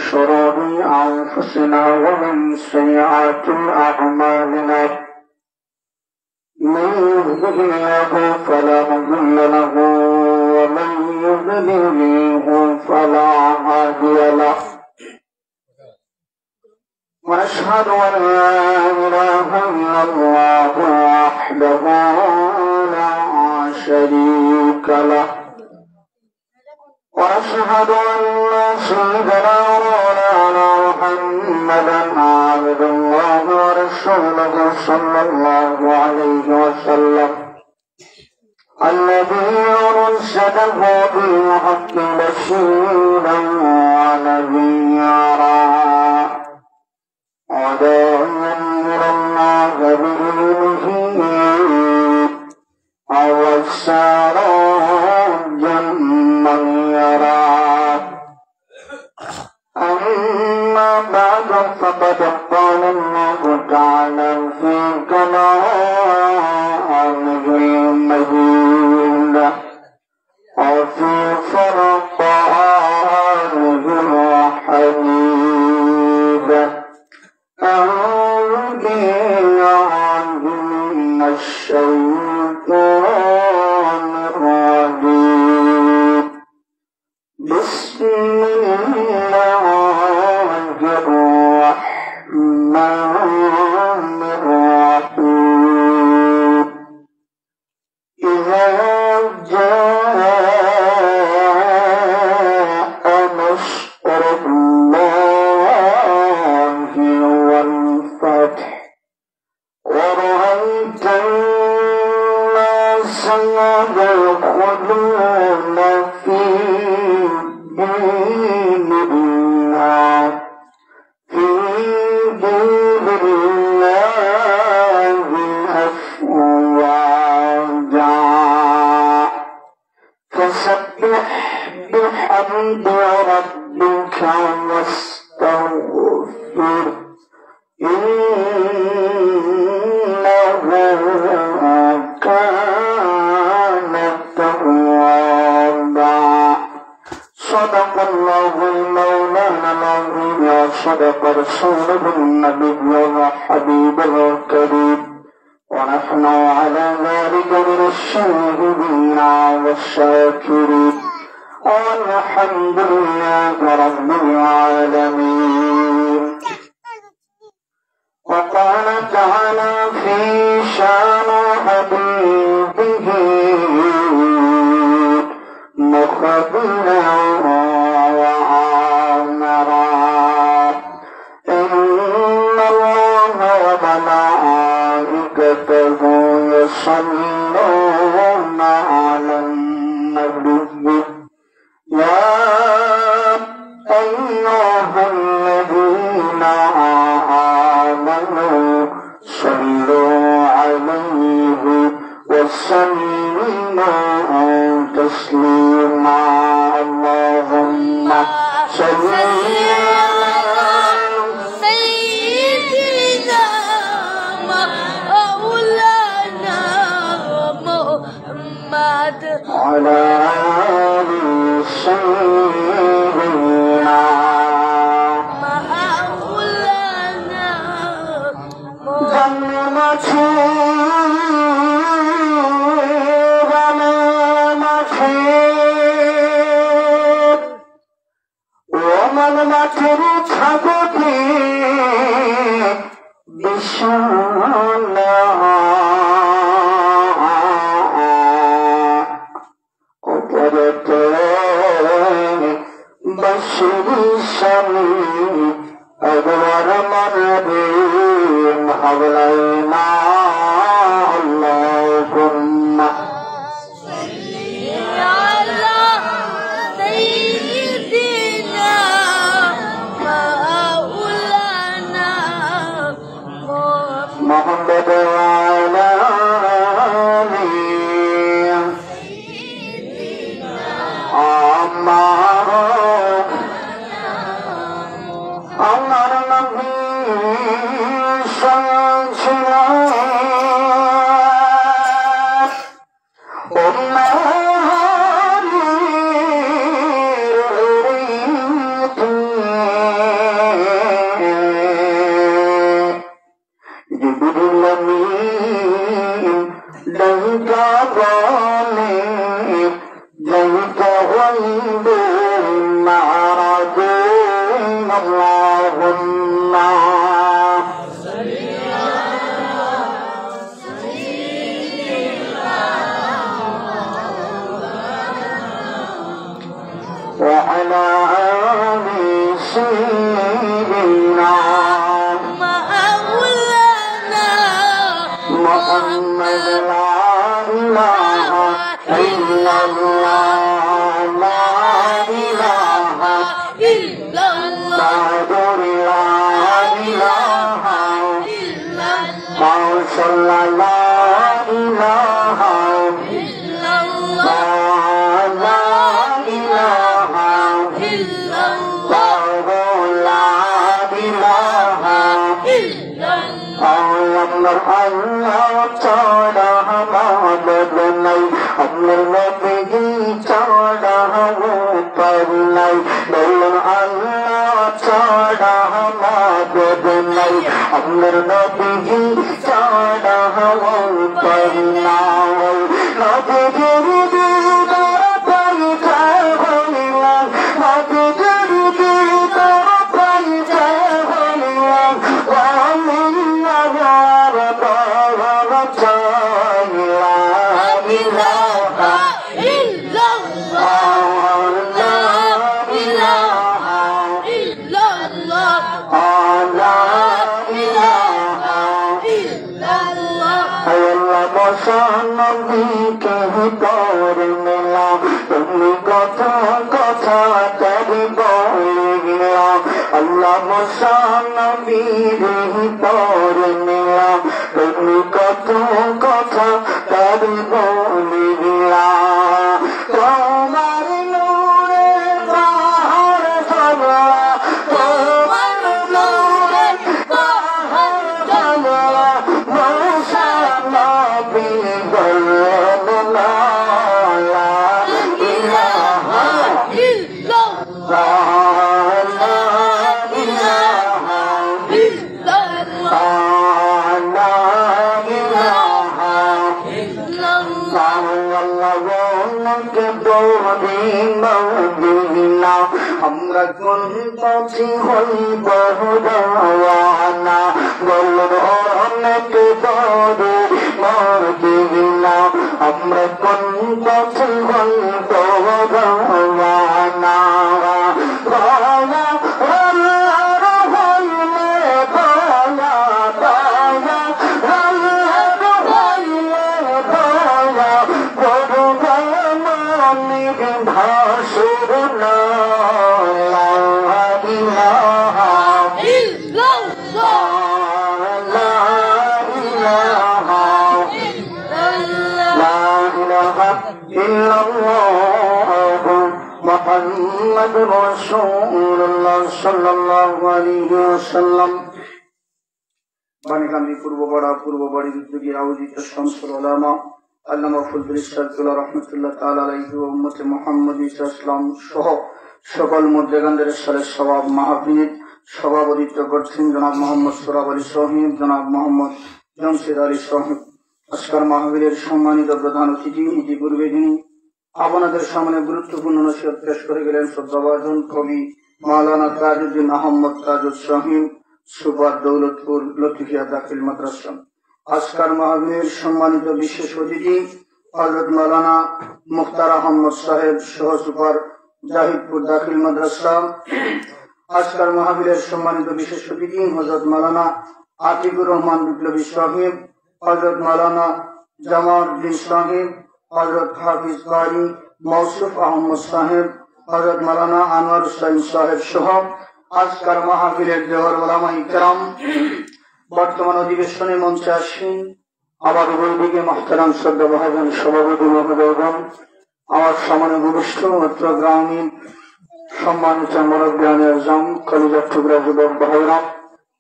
شرور أنفسنا ومن سيئات أعمالنا من يهده الله فلا مضل له ومن يضلل فلا هادي له وأشهد أن لا إله إلا الله وحده لا شريك له وأشهد أن سيدنا مولانا محمدا عبد الله ورسوله صلى الله عليه وسلم الذي أرسله بالحق بشيرا ونذيرا وداعيا إلى الله بإذنه وسراجا منيرا أما بعد فقد قال الله تعالى في كلامه المجيد وفي فرقانه الحميد أعوذ بالله من الشيطان الرجيم بسم الله الرحمن الرحيم إذا جاء نصر الله والفتح ورأيت الناس يدخلون في دين الله أفواجا فسبح بحمد ربك واستغفر إنه كان توابا صدق الله المولانا العظيم وصدق رسوله النبي وحبيبه الكريم ونحن على ذلك من الشاهدين والشاكرين والحمد لله رب العالمين. وقال تعالى في شان حبيبه مخبرا وعامرا إن الله وملائكته يصلون على النبي يا أيها الذين آمنوا صلوا عليه وسلموا تسليما اللهم صل على آل سيدنا مولانا ظلمتي ومن مكر تبكي بشانا بشر السميع أدور مربين حولينا اللهم صل على سيدنا مولانا محمد وعلى آله আমার নবী সংসার اللهم وعلى آل سيدنا مولانا محمد لا إله إلا الله لا إله إلا الله لا إله إلا الله لا إله إلا الله لا إله إلا الله لا إله إلا الله الله تعالى معبد নাই আপনার নবী ছাড়া উপর নাই বলুন আল্লাহ ছাড়া মাবুদ নাই আপনার নবী ছাড়া উপর নাই নবীর দিদার পাইতে হইলাম নবীর দিদার পাইতে হইলাম আল্লাহর দরবার চাইলা ইলাহা ইল্লাল্লাহ লা ইলাহা ইল্লাল্লাহ লা ইলাহা ইল্লাল্লাহ আল্লাহ নবীকে করে নিলাম তুমি কথা কথা তারি বলে গেলাম আল্লাহ নবীর করে নিলাম তুমি কত কথা তারি বলে গেলাম তোমার নূরে বাহার ঝরা তোমার নূরে বাহার ঝরা মৌসা নবী বললেন লা ইলাহা ইল্লাল্লাহ লা ইলাহা ইল্লাল্লাহ লা ইলাহা ইল্লাল্লাহ আল্লাহকে দৌড়ি মদিনা আমরা কোন পথে হইব রওয়ানা বলুন অনেকে দৌড়ি মদিনা আমরা কোন পথে হইব রওয়ানা দয়া আল্লাহর হইলে দয়া দয়া আল্লাহর হইলে দয়া করবে মনির ভাসুর লা ইলাহা ইল্লাল্লাহ লা ইলাহা লা ইলাহা ইল্লাল্লাহ মুহাম্মাদুর রাসূলুল্লাহ সাল্লাল্লাহু আলাইহি ওয়াসাল্লাম বাণীকান্দি পূর্ববাড়ি উদ্যোগী আয়োজিত শামসুল উলামা আল্লামা ফজলুল ইসলাম রাহমাতুল্লাহ তাআলা আলাইহি ওয়া উম্মতে মুহাম্মদী ইসলাম সহ সকল মুদ্দেগানদের সালে সওয়াব মাহফিল সভাপতিত্ব করছেন জনাব মোহাম্মদ সোহরাব আলী সাহেব, জনাব মোহাম্মদ জমশেদ আলী সাহেব। আজকের মাহফিলের সম্মানিত প্রধান অতিথি, ইতিপূর্বে যিনি আপনাদের সামনে গুরুত্বপূর্ণ নসিহত পেশ করে গেলেন শ্রদ্ধাভাজন কবি মাওলানা তাজউদ্দিন আহমদ তাজুদ সাহিব, সুপার দৌলতপুর লতিফিয়া দাখিল মাদ্রাসা। আজকের মাহফিলের সম্মানিত বিশেষ অতিথি হযরত মাওলানা মুখতার আহমদ সাহেব, সহ সুপার জাহিদপুর দাখিল মাদ্রাসা। আজকের মাহফিলের সম্মানিত বিশেষ অতিথি হযরত মাওলানা আতিকুর রহমান বিপ্লবী সাহেব, হযরত মাওলানা জামালউদ্দিন সাহেব, হযরত হাফিজ কারি মৌসুফ আহমদ সাহেব, হযরত মাওলানা আনোয়ার হুসাইন সাহেব সহ আজকের মাহফিলের দেওয়ার উলামায়ে কেরাম, বর্তমান অধিবেশনে মঞ্চে আসেন আমার উভয় দিকে মুহতারাম শ্রদ্ধাভাজন সভাপতি মহোদয়গণ, আমার সামনে উপবিষ্ট অত্র গ্রামীণ সম্মানিত মুরব্বিয়ানে আজম, কলিজার টুকরা যুবক ভাইরা,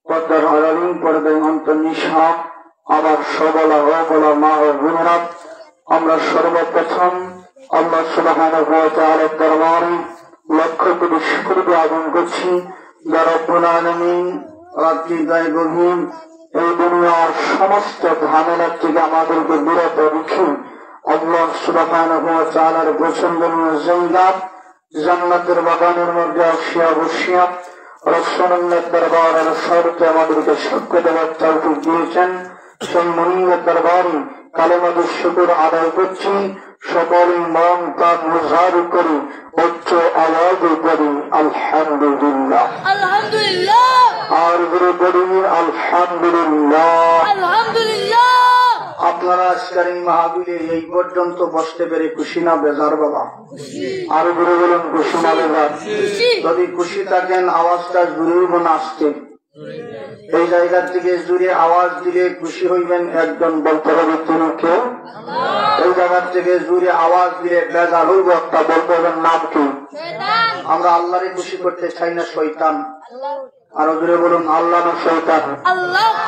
পর্দার আড়ালে পর্দায় অন্তর্নিশা, আমার সবলা অবলা মা ও বোনেরা, আমরা সর্বপ্রথম আল্লাহ সুবহানাহু ওয়া তাআলার দরবারে লক্ষ কোটি শুকর জ্ঞাপন করছি, যা রব্বুল আলামিন রাত্রি দায় গভীর এই দুনিয়ার সমস্ত ঝামেলা থেকে আমাদেরকে বিরত রেখে আল্লাহ সুবহানাহু ওয়া তাআলার পছন্দনীয় জায়গা জান্নাতের বাগানের মধ্যে আসিয়া বসিয়া রসুলের দরবারের স্বরূপে আমাদেরকে সাক্ষ্য দেওয়ার তৌফিক দিয়েছেন। সেই মুনিবের দরবারে কালেমাতুর শুকর আদায় করছি। সকলে মন প্রাণ মুজাহার করি, উচ্চ আওয়াজে করি আলহামদুলিল্লাহ, আলহামদুলিল্লাহ, আর গুরু করি আলহামদুলিল্লাহ, আলহামদুলিল্লাহ। আপনারা আজকের এই মাহফিলে এই পর্যন্ত বসতে পেরে খুশি না বেজার বাবা? আর গুরু বলুন খুশি না বেজার? যদি খুশি থাকেন আওয়াজটা জুড়ে না আসতে, এই জায়গা থেকে জুড়ে আওয়াজ দিলে খুশি হইবেন একজন, বলতে হবে তিনি কেউ। এই জায়গা থেকে জুড়ে আওয়াজ দিলে বেজার হইব একটা, বলতে হবে নাম কি? আমরা আল্লাহরে খুশি করতে চাই না শয়তান? আরো জুড়ে বলুন আল্লাহ না শয়তান?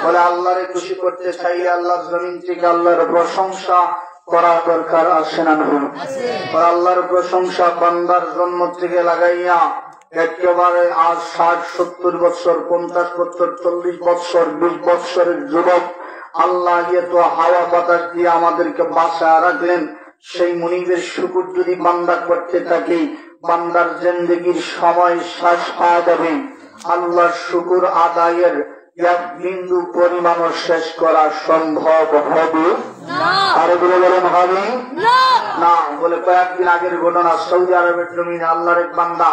বলে আল্লাহরে খুশি করতে চাইলে আল্লাহর জমিন থেকে আল্লাহর প্রশংসা করা দরকার আছে না? আল্লাহর প্রশংসা বান্দার জন্ম থেকে লাগাইয়া একেবারে আজ 60-70 বছর, 50 বছর, 40 বছর, 20 বছরের যুবক আল্লাহ তো হাওয়া বাতাস দিয়ে আমাদেরকে বাঁচায় রাখলেন। সেই মুনিবের শুকর যদি বান্দা করতে থাকি, বান্দার জিন্দেগির সময় শেষ হয়ে যাবে। আল্লাহর শুকর আদায়ের এক বিন্দু পরিমাণও শেষ করা সম্ভব হবে আরো বলে বলেন হবে না? বলে কয়েকদিন আগের ঘটনা, সৌদি আরবের জমিনে আল্লাহর এক বান্দা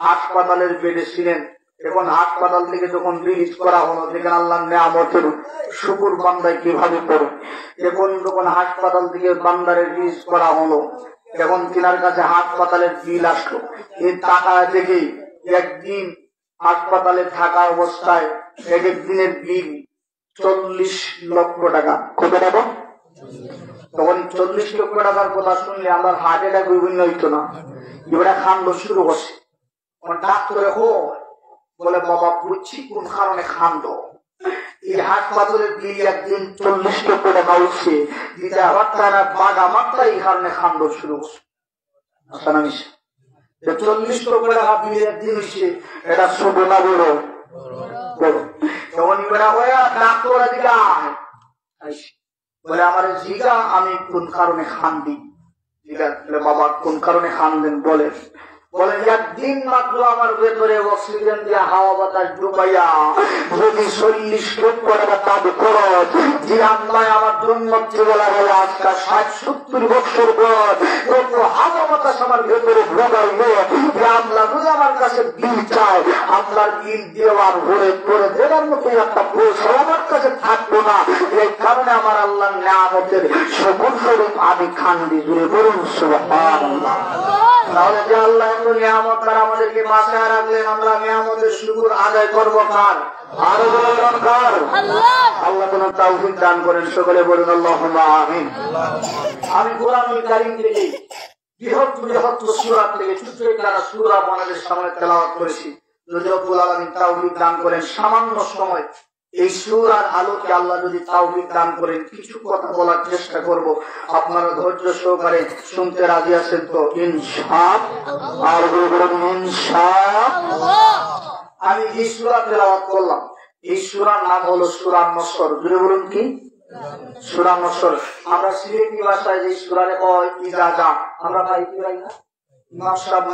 হাসপাতালের বেডে ছিলেন। এখন হাসপাতাল থেকে যখন রিলিজ করা হলো, দেখেন আল্লাহর নিয়ামতের শুকর বান্দায় কিভাবে করে। এখন যখন হাসপাতাল থেকে বান্দারে রিলিজ করা হলো, এখন তিনার কাছে হাসপাতালের বিল আসলো। এই টাকা থেকে একদিন হাসপাতালে থাকা অবস্থায় এক দিনের বিল 40 লক্ষ টাকা। কত টাকা? তখন 40 লক্ষ টাকার কথা শুনলে আমার হার্ট অ্যাটাক বিভিন্ন হইতো না, এবারে খান্ড শুরু করছে। ডাক্তারে বলে বাবা বুঝছি কোন কারণে খান্ড। এই হাসপাতালের বিল একদিন 40 লক্ষ টাকা উঠছে, দিতে আবার তারা বাঘা মাত্রা এই কারণে খান্ড শুরু করছে। 40 লক্ষ টাকা বিল একদিন হচ্ছে, এটা ছোট না বড়? তখন ডাক্তার দিকে বলে আমার জিগা আমি কোন কারণে খান্দি। বাবা কোন কারণে খান্দেন বলে? বলে একদিন মাত্র আমার ভেতরে অক্সিজেন দিয়ে হাওয়া বাতাস ঢুকাইয়া যদি 40 লক্ষ টাকা দাবি খরচ, যে আল্লাহ আমার জন্ম বেলা হলো আজকাল 60-70 বছর পর কত হাওয়া বাতাস আমার ভেতরে ঢুকাইলে, আল্লাহ যদি আমার কাছে বিল চায়, আল্লাহর বিল দেওয়ার ভরে করে দেওয়ার মতো একটা পয়সা আমার কাছে থাকবো না। এই কারণে আমার আল্লাহর নিয়ামতের সকল স্বরূপ আমি খান্দি। জুড়ে বলুন সুবহানাল্লাহ। তাহলে যে আল্লাহ এত নিয়ামত দ্বারা আমাদেরকে বাঁচায় রাখলেন, আমরা নিয়ামতের শুকর আদায় করবো কার? আরো বলুন কার? আল্লাহ কোন তাওফিক দান করেন, সকলে বলুন আল্লাহুম্মা আমিন। আমি কোরআনুল কারীম থেকে বৃহৎ বৃহৎ সূরা থেকে ছোট একটা সূরা আপনাদের সামনে তেলাওয়াত করেছি। যদি রব্বুল আলামিন তাওফিক দান করেন সামান্য সময় এই সূরার আলোকে আল্লাহ যদি তাওফিক দান করেন কিছু কথা বলার চেষ্টা করব। আপনারা ধৈর্য সহকারে শুনতে রাজি আছেন তো? ইনশাআল্লাহ। আর বলুন ইনশাআল্লাহ। আমি এই সূরা তেলাওয়াত করলাম, এই সূরার নাম হলো সূরা নসর। জুড়ে বলুন কি? সূরা নসর। আমরা সিলেটি ভাষায় যে সূরারে কয় ইজাজা, আমরা ভাই কি ভাই না?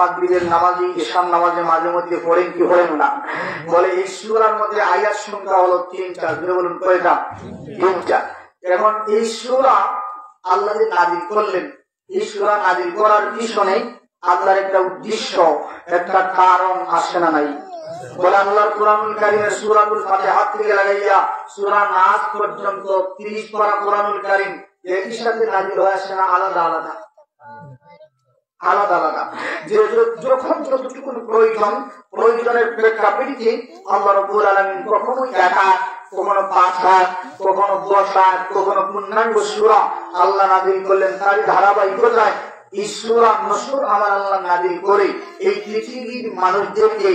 মাগরিবের নামাজে, ইশার নামাজে মাঝে মধ্যে পড়েন কি পড়েন না? বলে এই সূরার মধ্যে আয়াত সংখ্যা হলো 3টা। জুড়ে বলুন কয়টা? 3টা। এখন এই সূরা আল্লাহ যে নাযিল করলেন, এই সূরা নাযিল করার পিছনে আল্লাহর একটা উদ্দেশ্য, একটা কারণ আছে না নাই? বলে আল্লাহর কোরআনুল কারীমের সূরাতুল ফাতিহা থেকে লাগাইয়া সূরা নাস পর্যন্ত 30 পারা কোরআনুল কারীম একই সাথে নাযিল হয়েছে না? আলাদা আলাদা আলাদা আলাদা। যে যখন যতটুকু প্রয়োজন, প্রয়োজনের প্রেক্ষাপটে আল্লাহ রাব্বুল আলামিন কখনো একা, কখনো 5 কখনো 10 কখনো পূর্ণাঙ্গ সূরা আল্লাহ নাযিল করলেন। তার ধারাবাহিকতায় এই সূরা নসর আমার আল্লাহ নাযিল করে এই পৃথিবীর মানুষদেরকে,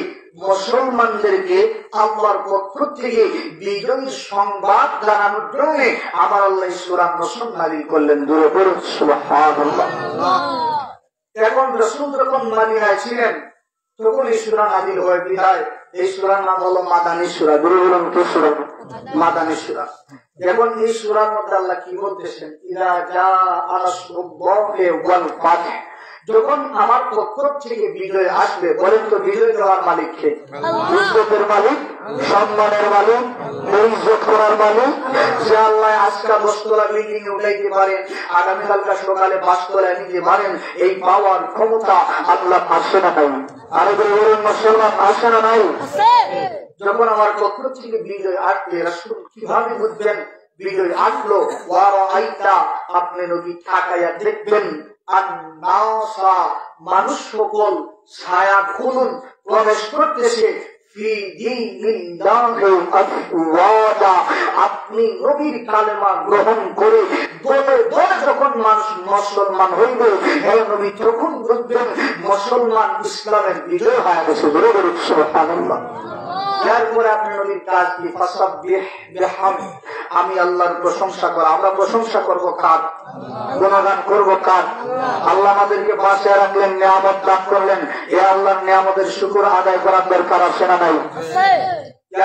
মুসলমানদেরকে আল্লাহর পক্ষ থেকে বিজয়ী সংবাদ জানানোর জন্য আমার আল্লাহ সূরা নসর নাযিল করলেন। জোরে বলুন সুবহানাল্লাহ। এখন রাসূল যখন মদিনায় ছিলেন তখন এই সূরা নাযিল হয়ে বিদায়। এই সূরার নাম হলো মাদানী সূরা। জোরে বলুন কি সূরা? মাদানী সূরা। এখন এই সূরার মধ্যে আল্লাহ কি বলতেছেন? ইযা জাআ নাসরুল্লাহি ওয়াল ফাতহ, যখন আমার পক্ষ থেকে বিজয় আসবে, বলেন তো বিজয় দেওয়ার মালিক কে? ইজ্জতের মালিক, সম্মানের মালিক, ইজ্জত করার মালিক। যে আল্লাহ আজকা 10 তলা বিল্ডিং এ উঠাইতে পারেন, আগামীকালকা সকালে 5 তলায় নিতে পারেন, এই পাওয়ার ক্ষমতা আল্লাহ আসে না নাই? আরে বলুন মুসলমান, আসে না নাই? যখন আমার পক্ষ থেকে বিজয় আসবে, রাসূল কিভাবে বুঝবেন বিজয় আসলো? ওয়ারাআইতা, আপনি নবী তাকায়া দেখবেন, আন-নাসা, মানুষ সকল ছায়া খুলুন প্রবেশ করতেছে, ফি দীনিল্লাহি আফওয়াজা, আপনি নবীর কালেমা গ্রহণ করে দলে দলে যখন মানুষ মুসলমান হইবে, হে নবী তখন বুঝবেন মুসলমান ইসলামের বিজয় হয়ে গেছে। সুবহানাল্লাহ। এরপরে আপনি নবীর কাজ কি? ফাসাব্বিহ বিহামদি, আমি আল্লাহর প্রশংসা করা। আমরা প্রশংসা করব কার? গুণগান করব কার? আল্লাহ আমাদেরকে বাঁচিয়ে রাখলেন, নিয়ামত দান করলেন, এ আল্লাহর নিয়ামতের শুকর আদায় করার দরকার আছে না নাই?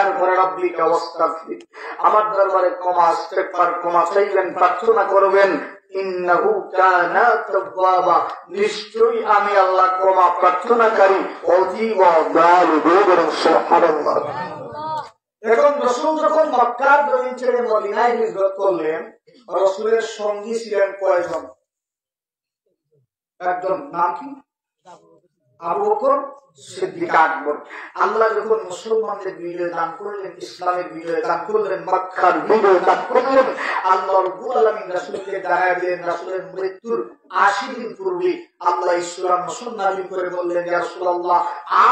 এরপরে রব্বিকা ওয়াস্তাগফির, আমার দরবারে ক্ষমা ইস্তেগফার, ক্ষমা চাইবেন, প্রার্থনা করবেন। ইন্নাহু কানা তাওয়াবা, নিশ্চয়ই আমি আল্লাহ ক্ষমা প্রার্থনাকারী, অতীব দয়ালু। সুবহানাল্লাহ। এখন রাসূল যখন মক্কার জমিন ছেড়ে মদিনায় হিজরত করলেন, রাসূলের সঙ্গী ছিলেন কয়জন? একজন, নাম কি? আবু বকর সিদ্দিক আকবর। আল্লাহ যখন মুসলমানদের বিজয় দান করলেন, ইসলামের বিজয় দান করলেন, মক্কার বিজয় দান করলেন, আল্লাহ রাব্বুল আলামিন রাসূলকে জানায় দিলেন, রাসূলের মৃত্যুর 80 দিন পূর্বে আল্লাহ সূরা নূর নাযিল করে বললেন, ইয়া রাসূলুল্লাহ,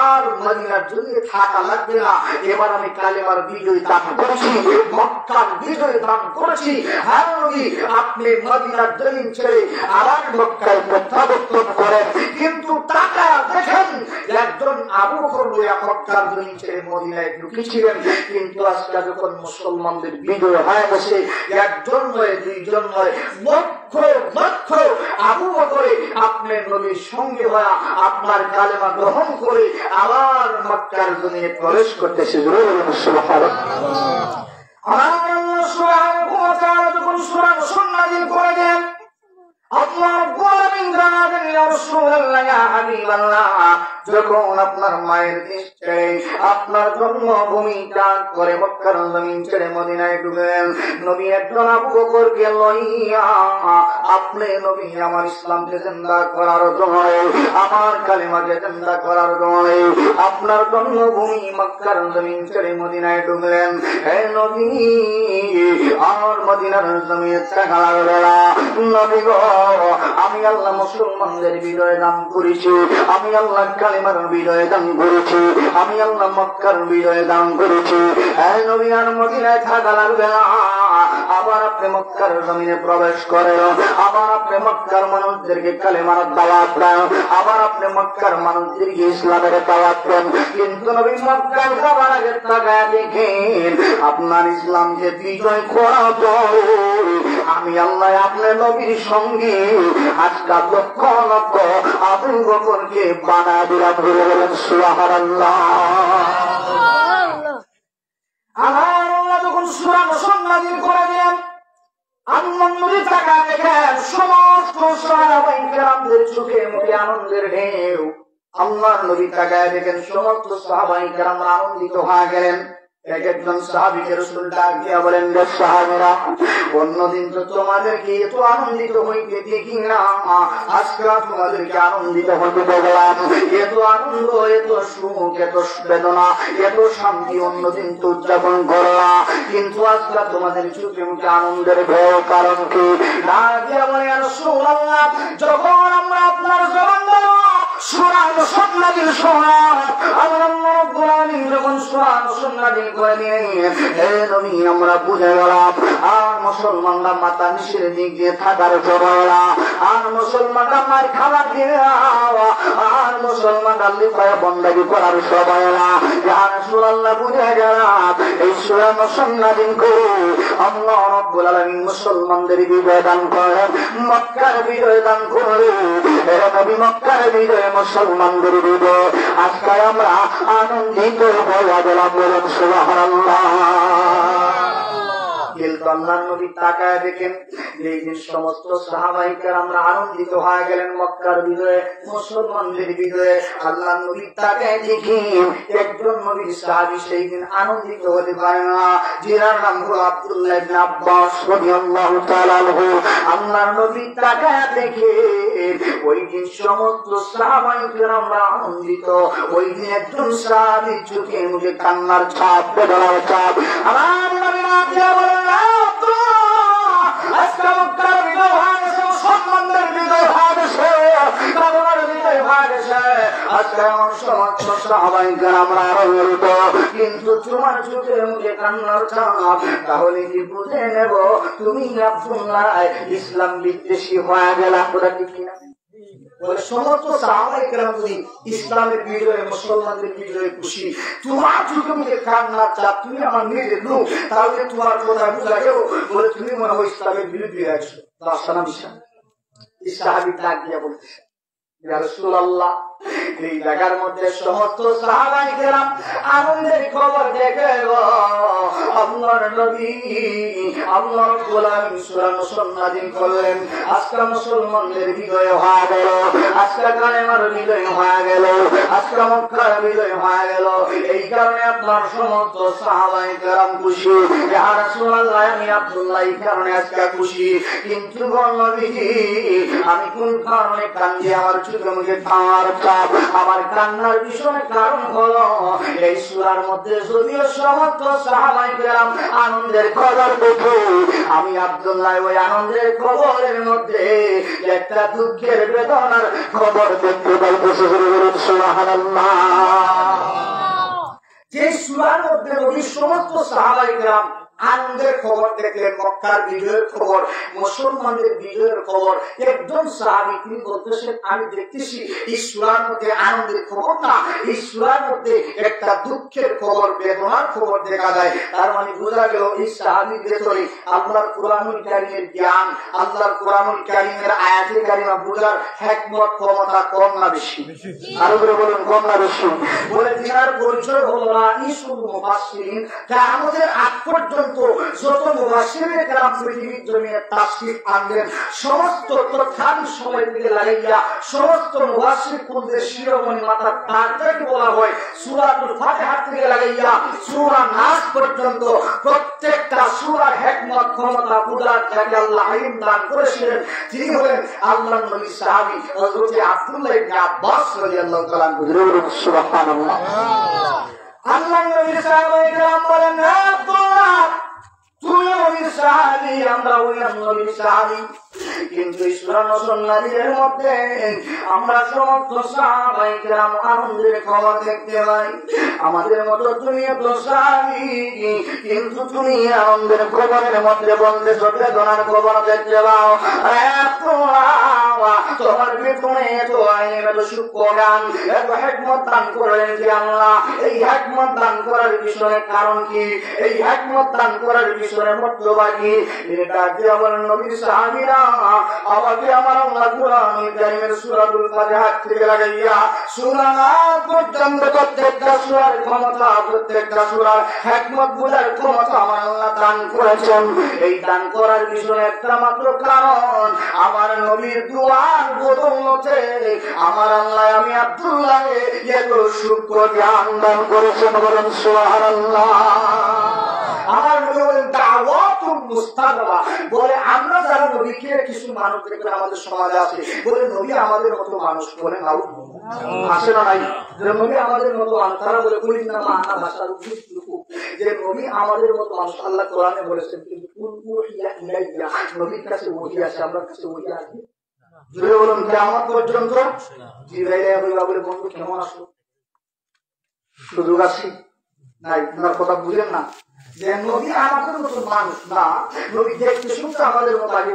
আর মদিনার জমিনে থাকা লাগবে না, এবার আমি কালেমার বিজয় দান করেছি, মক্কার বিজয় দান করেছি। হ্যাঁ নবী, আপনি মদিনার জমিন ছেড়ে আবার মক্কায় প্রত্যাবর্তন করেন। কিন্তু টাকা দেখেন, একজন আবু বকর মক্কার জমিন ছেড়ে মদিনায় ঢুকেছিলেন, কিন্তু আজকে যখন মুসলমানদের বিজয় হয়ে গেছে, একজন নয়, দুইজন নয়, লক্ষ লক্ষ আবু বকরে আপনি নবীর সঙ্গে হয়ে আপনার কালেমা গ্রহণ করে আবার মক্কার জমিনে প্রবেশ করতেছে। সুবহানাল্লাহ। আল্লাহ সুবহানাহু ওয়া তাআলা যখন সূরা নূর নাযিল করে দেন, আল্লাহ রাব্বুল আলামিন জানালেন, ইয়া রাসূলুল্লাহ, ইয়া হাবিবাল্লাহ, যখন আপনার মায়ের দেশ ছেড়ে আপনার জন্মভূমি ত্যাগ করে মক্কার জমিন ছেড়ে মদিনায় ঢুকলেন, নবী একজন আবু বকরকে লইয়া আপনি নবী আমার ইসলামকে জিন্দা করার জন্য, আমার কালেমাকে জিন্দা করার জন্য আপনার জন্মভূমি মক্কার জমিন ছেড়ে মদিনায় ঢুকলেন। হে নবী, আর মদিনার জমিনে থাকা লাগবে না। নবী গো, আমি আল্লাহ মুসলমানদের বিজয় দান করেছি, আমি আল্লাহ কালেমার বিজয় দান করেছি, আমি আল্লাহ মক্কার বিজয় দান করেছি। এই নবী, আর মদিনায় থাকা লাগবে না, আবার আপনি মক্কার জমিনে প্রবেশ করেন, আবার আপনি মক্কার মানুষদেরকে কালেমার দাওয়াত দেন, আবার আপনি মক্কার মানুষদেরকে ইসলামের দাওয়াত দেন। কিন্তু নবী মক্কায় যাবার আগে তাকায় দেখেন, আপনার ইসলামকে বিজয় করা পরে আমি আল্লাহ আপনার নবীর সঙ্গে আজকাল লক্ষ লক্ষ আবু বকরকে বানায় দিলাম। বলেন সুবহানাল্লাহ। আল্লাহ যখন সূরা নূর নাযিল করে দিলেন, আল্লাহর নবী তাকায় দেখেন সমস্ত সাহাবায়ে কেরামদের চোখে মুখে আনন্দের ঢেউ। আল্লাহর নবী তাকায় দেখেন সমস্ত সাহাবায়ে কেরাম আনন্দিত হয়ে গেলেন। এক একজন সাহাবীকে রাসূল ডাক দিয়া বলেন, রে সাহাবীরা, অন্যদিন তো তোমাদেরকে এত আনন্দিত হইতে দেখি না, আজকে তোমাদেরকে আনন্দিত হইতে দেখলাম। এত আনন্দ, এত সুখ, এত বেদনা, এত শান্তি অন্যদিন তো উদযাপন করলা, কিন্তু আজকে তোমাদের চোখে মুখে আনন্দের ঢেউ, কারণ কি? ডাক দিয়া বলে, ইয়া রাসূলুল্লাহ, যখন আমরা আপনার জবান সূরা নূর নাযিল শোনার আল্লাহ রাব্বুল আলামিন যখন সূরা নূর নাযিল করে দিলেন, হে নবী, আমরা বুঝে গেলাম আর মুসলমানরা মাথা নিচের দিক দিয়ে থাকার জোড়া, আর মুসলমানরা মার খাবার দিয়ে, আর মুসলমানরা লিফায়া বন্দেগী করার সবাই না। ইয়া রাসূলুল্লাহ, বুঝে গেলাম এই সূরা নূর নাযিল করে আল্লাহ রাব্বুল আলামিন মুসলমানদের বিজয় দান করেন, মক্কার বিজয় দান করেন। হে নবী, মক্কার বিজয়, মুসলমানদের বিজয়, আজকে আমরা আনন্দিত হয়ে গেলাম। বলেন সুবহানাল্লাহ। কিন্তু আল্লাহর নবী তাকায় দেখেন এই দিন সমস্ত সাহাবায়ে কেরামরা আনন্দিত হয়ে গেলেন মক্কার বিজয়ে, মুসলমানদের বিজয়ে। আল্লাহর নবী তাকায় দেখেন একজন নবীর সাহাবী সেই দিন আনন্দিত হতে পারে না, যার নাম হলো আব্দুল্লাহ ইবনে আব্বাস রাদিয়াল্লাহু তাআলা আনহু। আল্লাহর নবী তাকায় দেখেন ওই দিন সমস্ত সাহাবায়ে কেরামরা আনন্দিত। ওই দিন একজন সাহাবী চোখে মুখে কান্নার ছাপ, বেদনার ছাপ। আমার নবী রাতে বলেন, আজকে মক্কার বিজয় হয়ে গেছে, মুসলমানদের বিজয় হয়ে গেছে, কাবার বিজয় হয়ে গেছে। আজকে আমার সমস্ত সাহাবায়ে কেরামরা আনন্দিত, কিন্তু তোমার চোখে মুখে কান্নার ছাপ। তাহলে কি বুঝে নেব তুমি আব্দুল্লাহ ইসলাম বিদ্বেষী হয়ে গেলা? ওরা ঠিক কিনা? বলে সমস্ত সাহাবায়ে কেরাম যদি ইসলামের বিজয়ে, মুসলমানদের বিজয়ে খুশি, তোমার চোখে মুখে কান্নার ছাপ, তুমি আমার নিজের লোক, তাহলে তোমার কথা বোঝা গেল বলে তুমি মনে হয় ইসলামের বিরুদ্ধে আছো। বাসানা বিশাল এই সাহাবী ডাক দিয়া বলতেছে, ইয়া রাসূলুল্লাহ, এই জায়গার মধ্যে সমস্ত সাহাবায়ে কেরাম আনন্দের খবর দেখে গো আল্লাহর নবী আল্লাহ রাব্বুল আলামিন সূরা নূর নাযিল করলেন। আজকে মুসলমানদের বিজয় হয়ে গেল, আজকে কালেমার বিজয় হয়ে গেল, আজকে মক্কার বিজয় হয়ে গেল। এই কারণে আপনার সমস্ত সাহাবায়ে কেরাম খুশি। ইয়া রাসূলুল্লাহ, আমি আব্দুল্লাহ এই কারণে আজকে খুশি, কিন্তু গো নবীজি আমি কোন কারণে কান্দি? আমার চোখে মুখে কান্নার ছাপ। আমার কান্নার পিছনে কারণ হলো এই সূরার মধ্যে যদিও সমস্ত সাহাবায়ে কেরাম আনন্দের খবর দেখে, আমি আব্দুল্লাহ ওই আনন্দের খবরের মধ্যে একটা দুঃখের বেদনার খবর দেখতে পাইতেছি। সুবহানাল্লাহ। যে সূরার মধ্যে নবী সমস্ত সাহাবায়ে কেরাম আনন্দের খবর দেখলেন, মক্কার বিজয়ের খবর, মুসলমানদের বিজয়ের খবর, একজন সাহাবী তিনি বলতেছেন আমি দেখতেছি এই সূরার মধ্যে আনন্দের খবর না, এই সূরার মধ্যে একটা দুঃখের খবর, বেদনার খবর দেখা যায়। তার মানে বোঝা গেল এই সাহাবীর ভেতরে আল্লাহর কুরআনুল কারীমের জ্ঞান, আল্লাহর কুরআনুল কারীমের আয়াতে কারিমা বোঝার হিকমত ক্ষমতা কম না বেশি? আরো করে বলুন, কম না বেশি? বলে দিনার পরিচয় হলো না ইসুল মুফাসসিরিন। কিয়ামতের আগ পর্যন্ত যত মুফাসসিরিনে কেরাম পৃথিবীর জমিনে তাফসীর আনলেন, সমস্ত তৎকালীন সময় থেকে লাগাইয়া সমস্ত মুফাসসির কুলদের শিরোমণি মাথার তাজকে বলা হয় সূরাতুল ফাতিহা থেকে লাগাইয়া সূরা নাস পর্যন্ত প্রত্যেকটা সূরার হিকমত ক্ষমতা বুঝার যাকে আল্লাহ ইলম দান করেছিলেন তিনি হলেন আল্লাহর নবী সাহাবী হযরত আব্দুল্লাহ ইবনে আব্বাস রাদিয়াল্লাহু তাআলা আনহু। সুবহানাল্লাহ। আল্লাহর নবী সাহাবায়ে কেরাম বলেন, আব্দুল্লাহ তুমি নবীর সাহাবী, আমরা ওই নবীর সাহাবী, কিন্তু সূরা নূর নাযিলের মধ্যে আমরা সমস্ত সাহাবায়ে কেরাম আনন্দের খবর দেখতে পাই। আমাদের মতো তুমি তো সাহাবী, কিন্তু তুমি আনন্দের খবরের মধ্যে বলতেছো বেদনার খবর দেখতে পাও। তোমার পেছনে এত আইন, এত সূক্ষ্ম জ্ঞান, এত হিকমত দান করেন যে আল্লাহ। এই হিকমত দান করার পিছনে কারণ কি? এই হিকমত দান করার পিছনে মতলব কি? এটা যে আমার নবীর সাহাবীরা আমাকে আমার আল্লাহ কুরআনুল কারীমের সূরাতুল ফাতিহা থেকে লাগাইয়া সূরা নাস পর্যন্ত প্রত্যেকটা সূরার ক্ষমতা, প্রত্যেকটা সূরার হিকমত বোঝার ক্ষমতা আমার আল্লাহ দান করেছেন। এই দান করার পিছনে একটা মাত্র কারণ, আমার নবীর দুআর বদৌলতে আমার আল্লাহ আমি আব্দুল্লাহ এত সূক্ষ্ম জ্ঞান দান করেছেন। বলেন সুবহানাল্লাহ। আমার নবী বলেন দাওয়াতুল মুস্তাজাবা, বলে আমরা যারা নবীকে কিছু মানুষ দেখবেন আমাদের সমাজে আছে, বলে নবী আমাদের মতো মানুষ, বলে নাও আসে না নাই? যে নবী আমাদের মতো মানুষ, তারা বলে বলি না মানা ভাষার যে নবী আমাদের মতো মানুষ। আল্লাহ কোরআনে বলেছেন কিন্তু নবীর কাছে ওহী আসে, আমরা কাছে ওহী আসে। যদি বলুন কিয়ামত পর্যন্ত জিবরাইল বলে বন্ধু কেমন আসলো, সুযোগ আসি নাই? আপনার কথা বুঝেন না যে নবী আমাদের মতো মানুষ না, নবী দেখতে শুনতে আমাদের মতো। আগে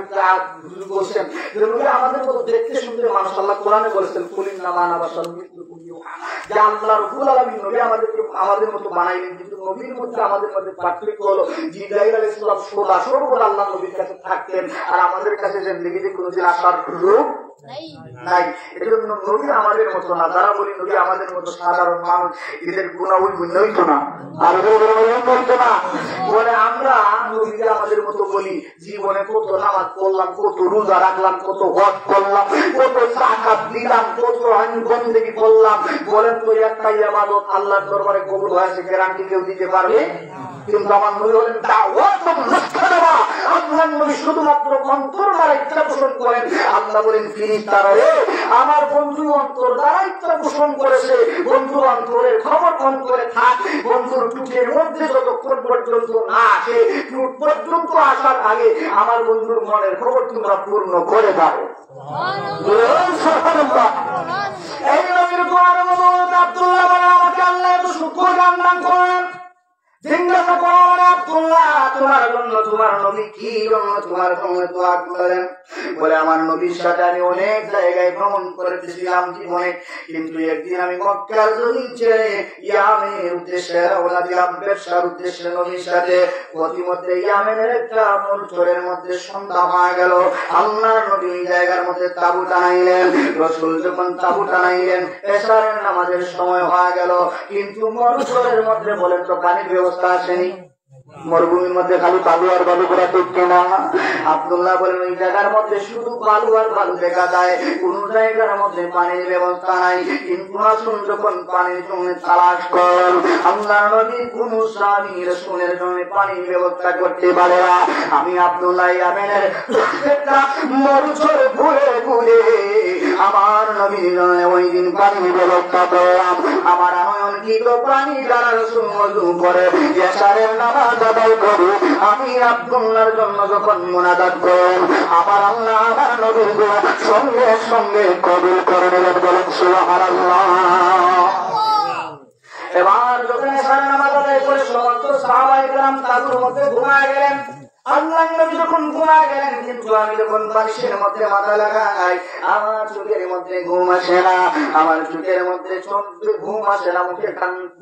বলছেন যে নবী আমাদের মতো দেখতে শুনতে মানুষ। আল্লাহ কোরআনে বলেছেন কুলিন না মানা বাশার মিসলুকুম ইউহা, যে আল্লাহ রাব্বুল আলামিন নবী আমাদের মতো বানাইলেন, কিন্তু নবীর মধ্যে আমাদের মধ্যে পার্থক্য হলো জিবরাইল আলাইহিস সালাম 1600 বছর আল্লাহ নবীর কাছে থাকতেন, আর আমাদের কাছে জিন্দেগিতে কোনোদিন আসার সুযোগ নাই। এজন্য নবী আমাদের মতো না। যারা বলি নবী আমাদের মতো সাধারণ মানুষ, এদের গুণাবলী ভিন্ন হইতো না, আর হইতো না। বলে আমরা নবীকে আমাদের মতো বলি জীবনে কত নামাজ পড়লাম, কত রোজা রাখলাম, কত হজ করলাম, কত যাকাত দিলাম, কত বন্দেগী করলাম, বলেন তো একটা ইবাদত আল্লাহর দরবারে কবুল হয়েছে গ্যারান্টি কেউ দিতে পারবে? কিন্তু আমার নবী বলেন দাওয়াতুন মুস্তাজাবা, আল্লাহর নবী শুধুমাত্র অন্তর দ্বারা ইচ্ছা পোষণ করেন। আল্লাহ বলেন ফেরেশতারা রে আমার বন্ধু অন্তর দ্বারা ইচ্ছা পোষণ করেছে, বন্ধু অন্তরের খবর অন্তরে থাক, বন্ধুর টুটের মধ্যে যতক্ষণ পর্যন্ত না আসে, টুট পর্যন্ত আসার আগে আমার বন্ধুর মনের খবর তোমরা পূর্ণ করে দাও। এই নবীর দোয়ার মত আব্দুল্লাহ বলে আমাকে আল্লাহ এত শুকর দান করেন। জিজ্ঞাসা করো আব্দুল্লাহ তোমার জন্য তোমার নবী কি জন্য তোমার সঙ্গে দোয়া করেন? বলে আমার নবীর সাথে আমি অনেক জায়গায় ভ্রমণ করেছিলাম জীবনে, কিন্তু একদিন আমি মক্কার জমিন ছেড়ে ইয়ামেনের উদ্দেশ্যে রওনা দিলাম ব্যবসার উদ্দেশ্যে নবীর সাথে। প্রতিমধ্যে ইয়ামেনের একটা মরুচরের মধ্যে সন্ধ্যা হয়ে গেল। আল্লাহর নবী এই জায়গার মধ্যে তাঁবু টানাইলেন। রাসূল যখন তাঁবু টানাইলেন এশারের নামাজের সময় হয়ে গেল, কিন্তু মরুচরের মধ্যে বলেন তো পানির ব্যবস্থা আসেনি। মরুভূমির মধ্যে খালি বালু আর বালু করা ঠিক কিনা? আব্দুল্লাহ বলেন ওই জায়গার মধ্যে শুধু বালু আর বালু দেখা যায়, কোন জায়গার মধ্যে পানির ব্যবস্থা নাই। কিন্তু আসুন যখন পানির জন্য তালাশ করেন, আল্লাহর নবী কোন সাহাবী রাসূলের জন্য পানির ব্যবস্থা করতে পারে না। আমি আব্দুল্লাহ ইয়ামেনের একটা মরুচর ঘুরে ঘুরে আমার নবীর জন্য ওই দিন পানির ব্যবস্থা করলাম। আমার আমন্ত্রিত পানি দ্বারা রাসূল ওযু করে এশারের নামাজ আদায় করি। আমি আব্দুল্লাহর জন্য যখন মুনাজাত করেন আমার আল্লাহ আমার নবীর দোয়া সঙ্গে সঙ্গে কবুল করে নিলেন। বলেন সুবহানাল্লাহ। এবার যখন এশারের নামাজ আদায় করে সমস্ত সাহাবায়ে কেরাম তাঁবুর মধ্যে ঘুমায় গেলেন। আল্লাহর নবী যখন ঘুমায় গেলেন, কিন্তু আমি যখন বালিশের মধ্যে মাথা লাগাই আমার চোখের মধ্যে ঘুম আসে না, আমার চোখের মধ্যে ঘুম আসে না,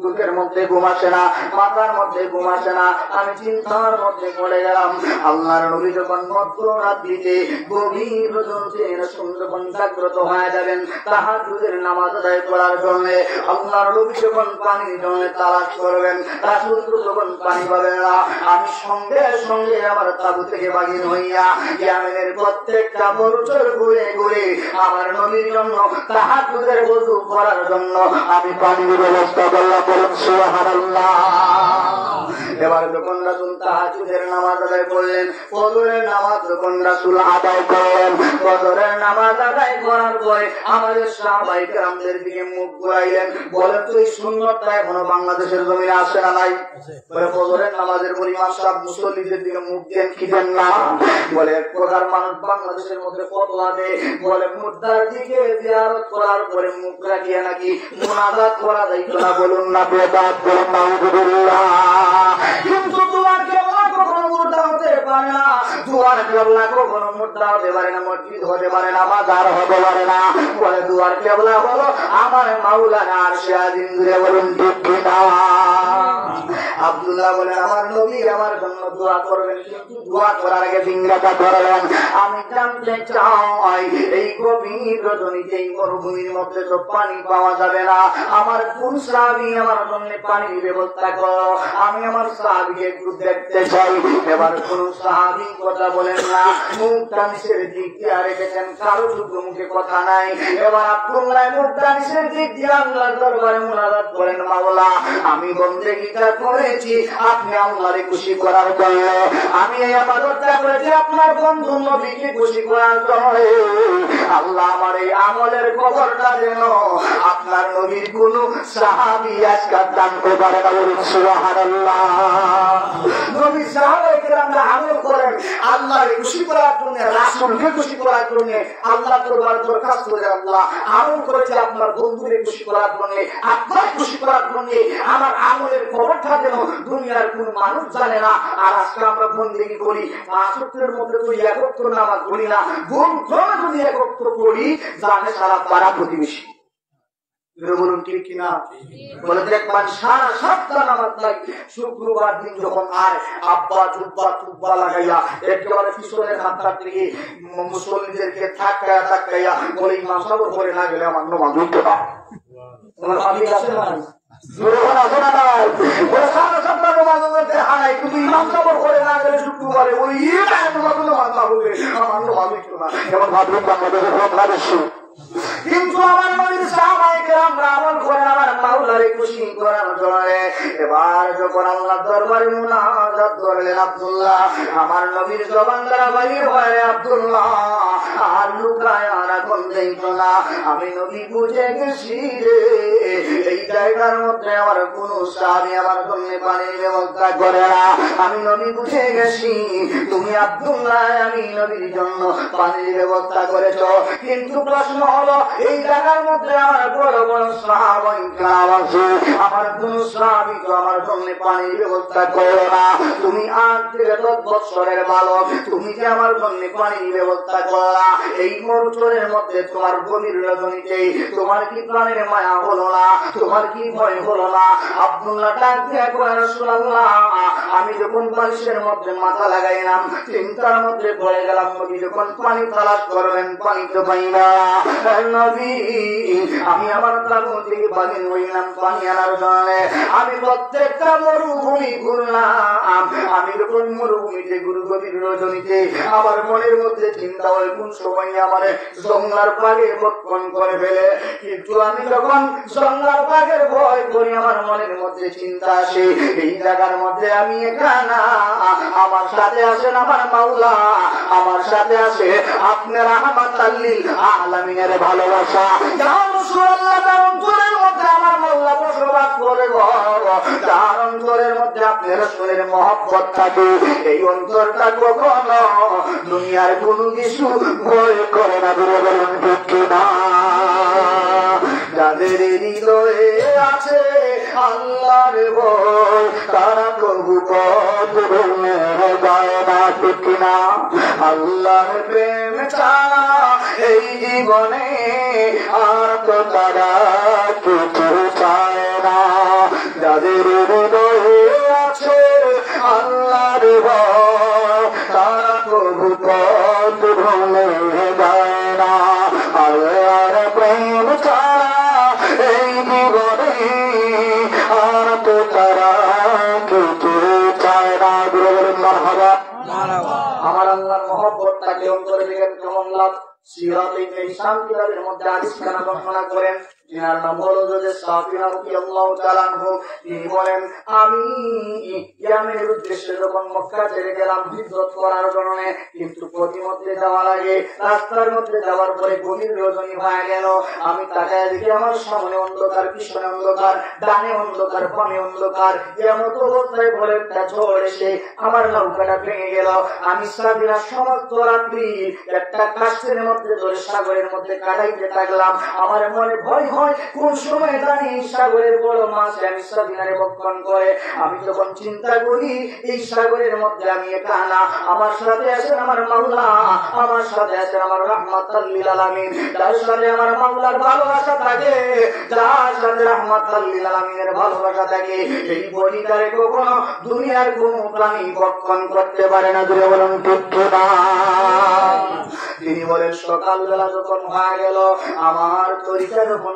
চোখের মধ্যে ঘুম আসে না, মাথার মধ্যে ঘুম আসে না। আমি চিন্তার মধ্যে পড়ে গেলাম। আল্লাহর নবী যখন মধ্যরাত্রিতে গভীর রজনীতে রাসূল যখন জাগ্রত হয়ে যাবেন তাহাজ্জুদের নামাজ আদায় করার জন্য, আল্লাহর নবী যখন পানির জন্য তালাশ করবেন, রাসূল যখন পানি পাবেন না, আমি সঙ্গে সঙ্গে আমার তাঁবু থেকে বাগির হইয়া ইয়ামেনের প্রত্যেকটা মরুচর ঘুরে ঘুরে আমার নবীর জন্য তাহাজ্জুদের ওযু করার জন্য আমি পানির ব্যবস্থা করলাম। বলেন সুবহানাল্লাহ। এবার যখন রাসূল তাহাজ্জুদের নামাজ আদায় করলেন, ফজরের নামাজ যখন রাসূল আদায় করলেন, ফজরের নামাজ আদায় করার পরে আমাদের সাহাবায়ে কেরামদের দিকে মুখ ঘুরাইলেন। বলেন তো এই সুন্নতটা এখনো বাংলাদেশের জমিনে আসে না নাই? বলে ফজরের নামাজের পর ইমাম সাহেব মুসল্লিদের দিকে মুখ দেন কি দেন না? বলে এক প্রকার মানুষ বাংলাদেশের মধ্যে ফতোয়া দেয়, বলে মুর্দার দিকে জিয়ারত করার পরে মুখ রাখিয়া নাকি মুনাজাত করা যাইতো না। বলুন না বেদাত, বলুন নাউযুবিল্লাহ। কিন্তু দুয়ার কেবলা কখনো মুর্দা হতে পারে না, দুয়ার কেবলা কখনো মুর্দা হতে পারে না, মসজিদ হতে পারে না, মাজার হতে পারে না। বলে দুয়ার কেবলা হলো আমার মাওলানা আরশে আজিম। জুড়ে বলুন ঠিক কিনা? আব্দুল্লাহ বলেন আমার নবী আমার জন্য দোয়া করবেন, কিন্তু দোয়া করার আগে জিজ্ঞাসা করলেন আমি জানতে চাই এই গভীর রজনীতে এই মরুভূমির মধ্যে তো পানি পাওয়া যাবে না, আমার কোন সাহাবী আমার জন্য পানির ব্যবস্থা করো, আমি আমার সাহাবীকে একটু দেখতে চাই। এবার কোন সাহাবী কথা বলেন না, মুখটা নিচের দিক দিয়ে রেখেছেন, কারো শুধু মুখে কথা নাই। এবার আব্দুল্লাহ মুখটা নিচের দিক দিয়ে আল্লাহর দরবারে মুনাজাত করেন, মাওলা আমি বন্দেগীটা করেছি আপনি আল্লাহরে খুশি করার জন্য, আমি এই ইবাদতটা করেছি আপনার বন্ধু নবীকে খুশি করার জন্য। আল্লাহ আমার এই আমলের কবরটা যেন আপনার নবীর কোন সাহাবী আজকে জানতে পারে না। বলুন সুবহানাল্লাহ। নবী সাহাবায়ে কেরামরা আমল করেন আল্লাহরে খুশি করার জন্য, রাসূলকে খুশি করার জন্য, আল্লাহ দরবারে দরখাস্ত করে আল্লাহ আমল করেছে আপনার বন্ধুকে খুশি করার জন্য, আপনার খুশি করার জন্য। আমার আমলের খবরটা যেন দুনিয়ার কোন মানুষ জানে না। আর আজকে আমরা বন্দেগী করি, 5 ওয়াক্তের মধ্যে তো এক ওয়াক্ত নামাজ পড়ি না, বন্ধুরা যদি এক ওয়াক্ত পড়ি জানে সারা পাড়া প্রতিবেশী। বলুন ঠিক কিনা? বলে দেখবেন সারা সপ্তাহ নামাজ নাই, শুক্রবার দিন যখন আর আব্বা জুব্বা টুব্বা লাগাইয়া একেবারে পিছনের হাতটার থেকে মুসল্লিদেরকে ধাক্কাইয়া বলে ইমাম সাহেব করে না গেলে আমার নামাজ হইতে না। তোমার মালিক আছে না? সারা সপ্তাহ নামাজ হারাই, কিন্তু ইমাম সাহেব করে না গেলে শুক্রবারে হইতো না, এমন ভাবলেন বাংলাদেশের বাংলাদেশে। কিন্তু আমার নবীর সাহাবায়ে কেরামরা আমল করেন আমার মাওলারে খুশি করার জন্য। এবার যখন আল্লাহর দরবারে মুনাজাত করলেন আব্দুল্লাহ, আমার নবীর জবান দ্বারা বাইর হয় আব্দুল্লাহ আর লুকায় আর এখন দেখতো না, আমি নবী বুঝে গেছি রে এই জায়গার মধ্যে আমার কোন সাহাবী আমার জন্য পানির ব্যবস্থা করে না। আমি নবী বুঝে গেছি তুমি আব্দুল্লাহ আমি নবীর জন্য পানির ব্যবস্থা করেছো, কিন্তু প্রশ্ন হলো এই জায়গার মধ্যে আমার বড় বড় সাহাবায়ে কেরাম আছে, আমার কোন সাহাবী তো আমার জন্য পানির ব্যবস্থা করলো না। তুমি 8 থেকে 10 বছরের বালক, তুমি যে আমার জন্য পানির ব্যবস্থা করলা, এই মরুচরের মধ্যে তোমার গভীর রজনীতে তোমার কি প্রাণের মায়া হলো না, তোমার কি ভয় হলো না? আব্দুল্লাহ ডাক দিয়ে কয় রাসূলুল্লাহ, আমি যখন বালিশের মধ্যে মাথা লাগাইলাম চিন্তার মধ্যে পড়ে গেলাম, নবী যখন পানি তালাশ করবেন পানি তো পাই না। নবী আমি আমার তাবু থেকে বাগিন হইলাম পানি আনার জন্য, আমি প্রত্যেকটা মরুভূমি ঘুরলাম। আমি যখন মরুভূমিতে গভীর রজনীতে আমার মনের মধ্যে চিন্তা হয় কোন সময় আমার জঙ্গলার বাঘে ভক্ষণ করে ফেলে, কিন্তু আমি যখন জঙ্গলার বাঘের ভয় করি আমার মনের মধ্যে চিন্তা আসে এই জায়গার মধ্যে আমি একা না, আমার সাথে আসেন আমার মাওলা, আমার সাথে আসে আপনার রাহমাতাল লিল আলামিনের ভালোবাসা। যার রাসূলুল্লাহ তার অন্তরের মধ্যে আমার মাওলা বসবাস করে গো, তার অন্তরের মধ্যে আপনার রাসূলের মহব্বত থাকে, এই অন্তরটা কখনো দুনিয়ার কোনো কিছু ভয় করে না। বলুন ঠিক না? যাদের হৃদয়ে আছে আল্লাহর ভয় তারা কবু পথ ভুলে যায় না, ঠিক না? আল্লাহর প্রেম ছাড়া এই জীবনে আর তো তারা কিছু চায় না। যাদের হৃদয়ে আছে আল্লাহর ভয় তারা কবু পথ ভুলে যায় না। আল্লাহর প্রেম ছাড়া এই জীবনে আর তো তারা কিছু চায় না। আমার আল্লাহর মহব্বত তাকে অন্তরে দিকে কেমন লাভ? সিরাত ইবনে হিশাম কিতাবের মধ্যে হাদিস খানা বর্ণনা করেন, যার নাম হলো সাফিয়া রাদিয়াল্লাহু তাআলা আনহু। তিনি বলেন আমি ইয়ামেনের উদ্দেশ্যে যখন মক্কা ছেড়ে গেলাম হিজরত করার জন্য, কিন্তু পথিমধ্যে যাওয়ার আগে রাস্তার মধ্যে যাওয়ার পরে গভীর রজনী হয়ে গেল। আমি তাকায় দেখি আমার সামনে অন্ধকার, পিছনে অন্ধকার, ডানে অন্ধকার, বামে অন্ধকার, এমন অবস্থায় ভোরের একটা ঝড় এসে আমার নৌকাটা ভেঙে গেল। আমি সারাদিন সমস্ত রাত্রি একটা কাষ্ঠের মধ্যে ধরে সাগরের মধ্যে কাটাইতে থাকলাম। আমার মনে ভয় হয় কোন সময় জানি সাগরের বড় মাছ আমি সারাদিনারে ভক্ষণ করে। আমি যখন চিন্তা করি এই সাগরের মধ্যে আমি একা না, আমার সাথে আছেন আমার মাওলা, আমার সাথে আছেন আমার রাহমাতাল লিল আলামিন। যার সাথে আমার মাওলার ভালোবাসা থাকে, যার সাথে রাহমাতাল লিল আলামিনের ভালোবাসা থাকে, এই বলিদারে কখনো দুনিয়ার কোন প্রাণী ভক্ষণ করতে পারে না। দূরে বলুন ঠিক না? তিনি বলেন সকালবেলা যখন হয়ে গেল আমার তরিকা যখন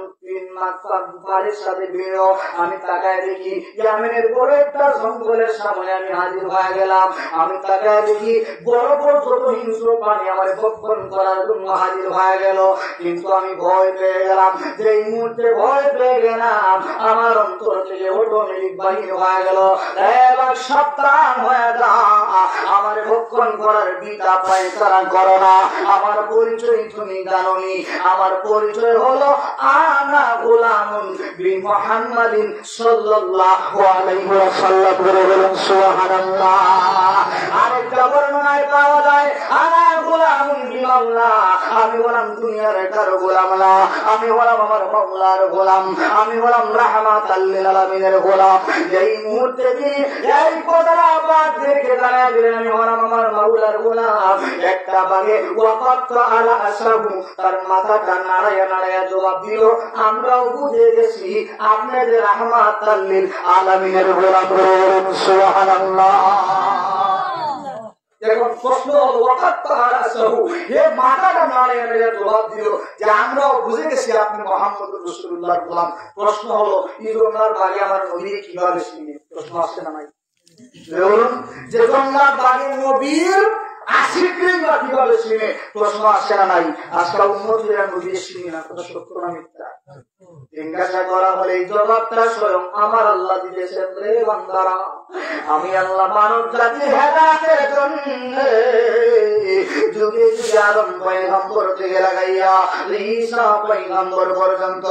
সাথে ভিড়, আমি তাকায় দেখি ইয়ামেনের বড় একটা জঙ্গলের সামনে আমি হাজির হয়ে গেলাম। আমি তাকায় দেখি বড় বড় ছোট হিংস্র প্রাণী আমার ভক্ষণ করার জন্য হাজির হয়ে গেল। কিন্তু আমি ভয় পেয়ে গেলাম, যে এই মুহূর্তে ভয় পেয়ে গেলাম আমার অন্তর থেকে অটোমেটিক বাহির হয়ে গেল, এবার সাবধান হয়ে যা, আমার ভক্ষণ করার বিটা পায়তারা করো না। আমার পরিচয় তুমি জানোনি, আমার পরিচয় হলো আনা গোলামুন বি মুহাম্মাদিন সাল্লাল্লাহু আলাইহি ওয়াসাল্লাম। বলেন সুবহানাল্লাহ। আরেকটা বর্ণনায় পাওয়া যায় আনা গোলামুন বি মাওলা, আমি হলাম দুনিয়ার কারো গোলাম না, আমি হলাম আমার মাওলার গোলাম, আমি হলাম রাহমাতাল লিল আলামিনের গোলাম। এই মুহূর্তে তিনি এই কথাটা বাদ থেকে জানায় দিলেন আমি হলাম আমার মাওলার গোলাম। একটা বাগে ওয়াকাত আলা আসাবু, তার মাথাটা নাড়ায়া নাড়ায়া জবাব দিল আমরাও বুঝে গেছি আপনাদের রাহমাতাল লিল আলামিনের গোলাম। সুবহানাল্লাহ। এখন প্রশ্ন হলো ওয়াকাত আলা আসাবু, এই মাথাটা নাড়ায়া নাড়ায়া জবাব দিল যে আমরাও বুঝে গেছি আপনি মুহাম্মদুর রাসূলুল্লাহর গোলাম। প্রশ্ন হলো ঈদুল্লাহর বাগে আমার নবী কিভাবে চিনবে? প্রশ্ন আসছে না নাই? বলুন যে জঙ্গলার বাগে নবীর আশিকৃত বা কিভাবে চিনে? প্রশ্ন আসে না নাই? আজকাল উম্মতেরা নবীকে চিনি না, কথা সত্য না মিথ্যা? জিজ্ঞাসা করা হলে এই জবাবটা স্বয়ং আমার আল্লাহ দিতেছেন, রে বান্দারা, আমি আল্লাহ মানব জাতির হেদায়েতের জন্য যুগে যুগে আদম পয়গম্বর থেকে লাগাইয়া ঈসা পয়গম্বর পর্যন্ত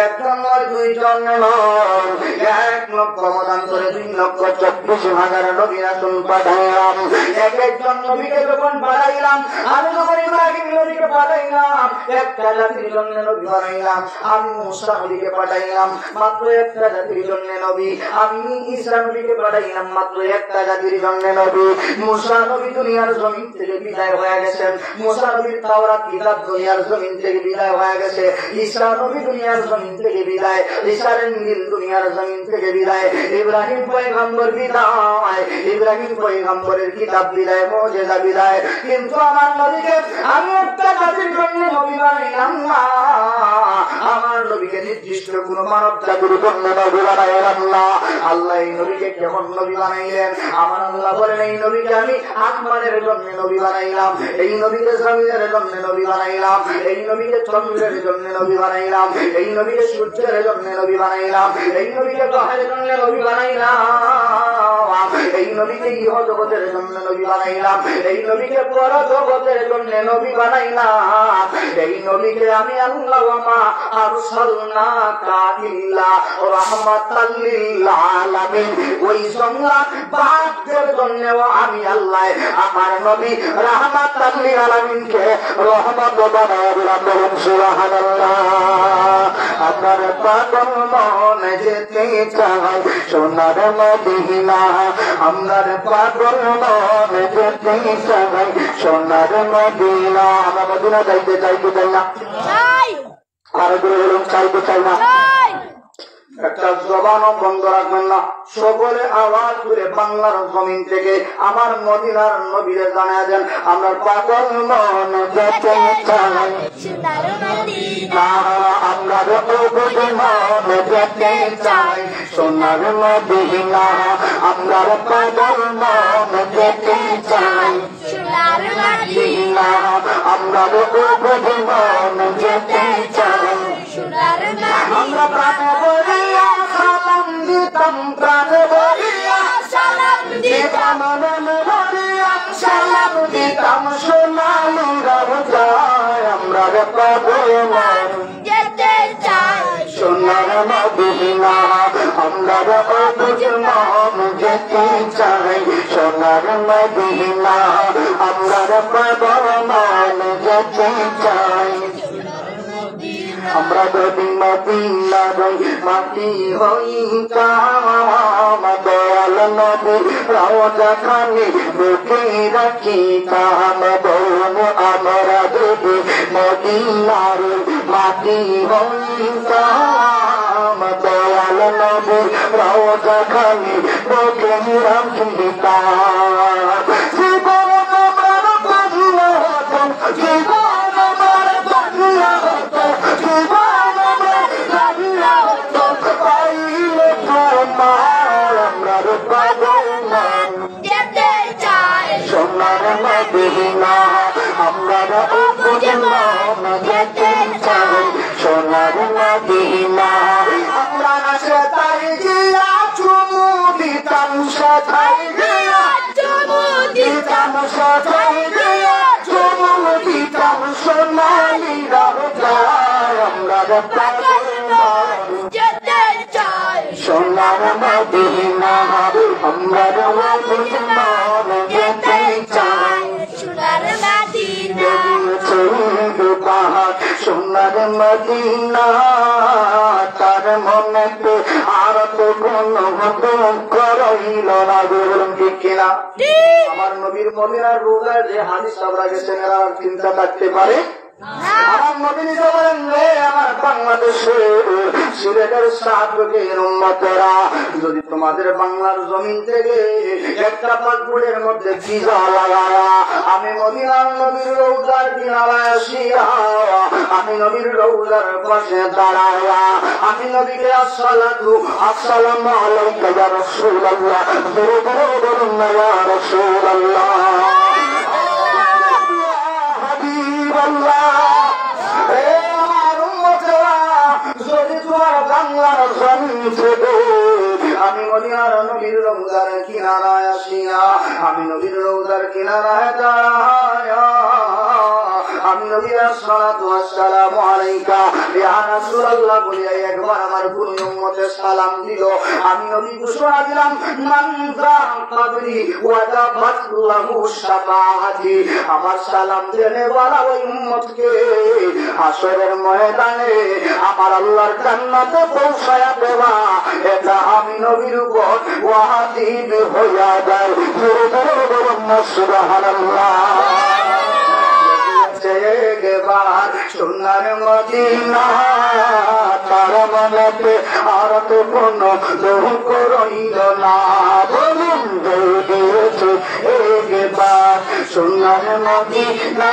একজন নয়, দুইজন নয়, 1,00,000 নবী রাসূল পাঠাইলাম। এক একজন নবীকে যখন পাঠাইলাম, আমি যখন ইব্রাহিম নবীকে পাঠাইলাম একটা জাতির জন্য নবী বানাইলাম, আমি মুসা নবীকে পাঠাইলাম মাত্র একটা জাতির জন্য নবী, আমি ঈসা নবীকে পাঠাইলাম মাত্র একটা জাতির জন্য নবী। মুসা নবী দুনিয়ার জমিন থেকে বিদায় হয়ে গেছেন, মুসা নবীর তাওরাত কিতাব দুনিয়ার জমিন থেকে বিদায় হয়ে গেছে, ঈসা নবী দুনিয়ার জমিন থেকে বিদায়, ঈসার ইনজিল দুনিয়ার জমিন থেকে বিদায়, ইব্রাহিম পয়গম্বর বিদায়, ইব্রাহিম পয়গম্বরের কিতাব বিদায়, মুজিজা বিদায়। কিন্তু আমার নবীকে আমি একটা জাতির জন্য নবী বানাইলাম না, আমার নবীকে নির্দিষ্ট কোন মানব জাতির জন্য নবী বানাইলাম না। আল্লাহ এই নবীকে কেমন নবী বানাইলেন? আমার আল্লাহ বলেন, এই নবীকে আমি আসমানের জন্য নবী বানাইলাম, এই নবীকে জমিনের জন্য নবী বানাইলাম, এই নবীকে চন্দ্রের জন্য নবী বানাইলাম, এই নবীকে সূর্যের জন্য নবী বানাইলাম, এই নবীকে গ্রহের জন্য নবী বানাইলাম, এই নবীকে ইহ জগতের জন্য নবী বানাইলাম, এই নবীকে পর জগতের জন্য নবী বানাইলাম। এই নবীকে আমি আল্লাহ ওয়া আরসালনাকা ইল্লা রাহমাতাল লিল আলামিন, ওই সংলাপ বাদদের জন্য আমি আল্লাহ আমার নবী রাহমাতাল লিল আলামিনকে রহমত বানায় দিলাম। বলুন সুবহানাল্লাহ। আপনার পাগল মন যেতে চায় সোনার মদিনা, আমার পাগল মন যেতে চায় সোনার মদিনা। আমরা মদিনা যাইতে চাইতে চাই না, আর বলুন চাইতে চাই না। একটা জবানও বন্ধ রাখবেন না, সকলে আওয়াজ করে বাংলার জমিন থেকে আমার মদিনার নবীরে জানায় দেন, আমরা পাগল মন যেতে চাই আমরা মন যেতে চাই সোনার মদিনা, আমরা পাগল মন যেতে চাই সোনার মদিনা, আমরা মন যেতে চাই সোনার মদিনা। আমরা প্রাণ বলিয়া সালাম দিতাম, প্রাণ বলিয়া সালাম দিতাম, মন বলিয়া সালাম দিতাম সোনালি রাজায়, আমরা পাগল মন যেতে চাই সোনার মদিনা, আমরা মন যেতে চাই সোনার মদিনা, আমরা পাগল মন যেতে চাই। আমরা যদি মদিনা রই মাটি হই কাম, দয়াল নবী রওজা খানি বুকে রাখি কাম, বলুন আমরা যদি মদিনার মাটি হই কাম, দয়াল নবী রওজা খানি বুকে রাখি কাম। জীবন আমার বাংলা হতো, জীবন আমার বাংলা হতো, জীবন আমার বাংলা হতো, পাইলে তোমার আমরা পাগল মন যেতে চাই সোনার মদিনা, আমরা মন যেতে চাই সোনার মদিনা। আমরা সেতাই গিয়া চুমু দিতাম, সেতাই গিয়া চুমু দিতাম, সেতাই গিয়া চুমু দিতাম সোনালি রাজায়, আমরা পাগল মন যেতে চাই সোনার মদিনা, আমরা মন যেতে চাই সোনার মদিনা। সোনার মদিনা তার মনেতে আর তো কোনো দুঃখ রইল না, বলুন ঠিক কিনা? আমার নবীর মদিনার রোজায় যে হাদিস আমরা গেছেন এরা চিন্তা থাকতে পারে? আমার নবী নিজে বলেন, রে আমার বাংলাদেশের সিলেটের সাহায্যের উম্মতেরা, যদি তোমাদের বাংলার জমিন থেকে একটা পাসপোর্টের মধ্যে ভিসা লাগায়া আমি মদিনার নবীর রওজার কিনারায় আসিয়া আমি নবীর রওজার পাশে দাঁড়ায়া আমি নবীকে আসসালাতু আসসালামু আলাইকা ইয়া রাসূলুল্লাহ, দরুদ বলুন ইয়া রাসূলুল্লাহ। নবীর রওজার কিনারায় আসিয়া, আমি নবীর রওজার কিনারায় দাঁড়ায়া, আমি নবী আসসালাতু ওয়াসসালামু আলাইকা ইয়া রাসূলুল্লাহ বলিয়া একবার আমার পুরো উম্মতে সালাম দিল। আমি নবী ঘোষণা দিলাম, মান যাকাবরি ওয়া যাবাতলাহু শাফাআতি, আমার সালাম দেনে ওয়ালা ওই উম্মতকে হাসরের ময়দানে আমার আল্লাহর জান্নাতে পৌঁছায়া দেওয়া, এটা আমি নবীর উপর ওয়াজিব হইয়া যায়। জোরে জোরে বলুন সুবহানাল্লাহ। একবার সোনার মদিনা তার মনেতে আর তো কোন দুঃখ রইল না, বলুন দিয়েছে একবার সোনার মদিনা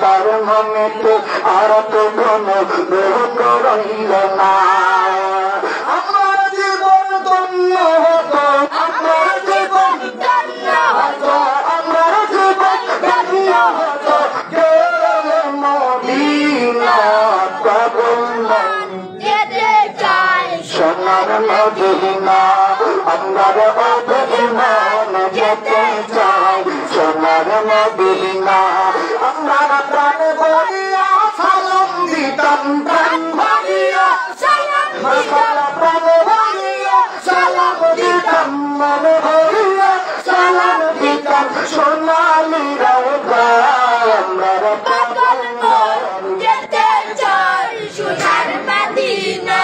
তার মনেতে আর তো কোন দুঃখ রইল না। আমার জীবন ধন্য হতো, আমার জীবন ধন্য হতো, আমার জীবন ধন্য হতো সোনার মদিনা, আমার অভিমান যেতে চাই সোনার মদিনা। আমার প্রাণ ভরিয়া সালাম দিতাম, প্রাণ ভরিয়া সালাম দিতাম, প্রাণ ভরিয়া সালাম দিতাম, মন ভরিয়া সালাম দিতাম সোনালি রওজা। আমার পাগল মন যেতে চাই সোনার মদিনা,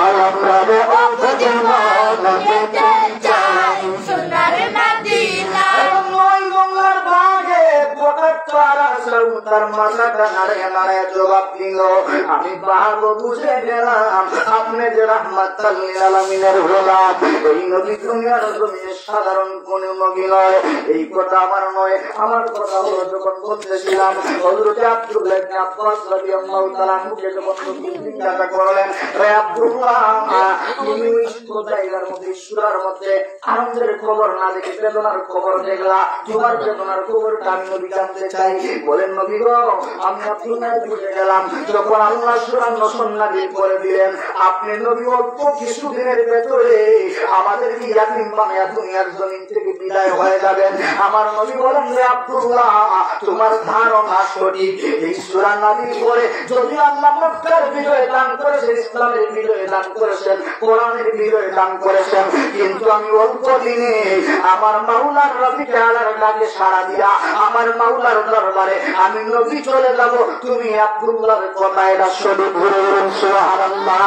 আমার অভিমান যেতে চাই সোনার মদিনা। নয় গঙ্গার ভাগে তার মাথাটা নাড়ে নাড়ে জবাব দিল, আমি পাগল বুঝে গেলাম আপনি যে রাহমাতুল লিল আলামিনের গোলাম, এই নবী দুনিয়ার জমিনে সাধারণ কোন নবী নয়। এই কথা আমার নয়, আমার কথা হলো যখন বলতেছিলাম হযরত আব্দুল্লাহ ইবনে আব্বাস রাদিয়াল্লাহু তাআলা মুখে যখন জিজ্ঞাসা করলেন, হে আব্দুল্লাহ, তুমি ওই জায়গার মধ্যে সূরার মধ্যে আনন্দের খবর না দেখে বেদনার খবর দেখলা, তোমার বেদনার খবরটা আমি নবী জানতে চাই। বলেন নবী গো, আমি আব্দুল্লাহ বুঝে গেলাম যখন আল্লাহ সূরা নসর নাযিল করে দিলেন, আপনি নবী অল্প কিছুদিনের ভেতরে আমাদেরকে ইয়াতীম বানায়া দুনিয়ার জমিন থেকে বিদায় হয়ে যাবেন। আমার নবী বলেন, হে আব্দুল্লাহ, তোমার ধারণা সঠিক। এই সূরা নাযিল করে যদি আল্লাহ মক্কার বিজয় দান করেছেন, ইসলামের বিজয় দান করেছেন, কোরআনের বিজয় দান করেছেন, কিন্তু আমি অল্প দিনে আমার মাওলার রফিক আলার ডাকে সাড়া দিয়া আমার মাওলার দরবারে আমি নবী চলে যাব। তুমি আব্দুল্লাহর কথা এটা সঠিক বলুন সুবহানাল্লাহ।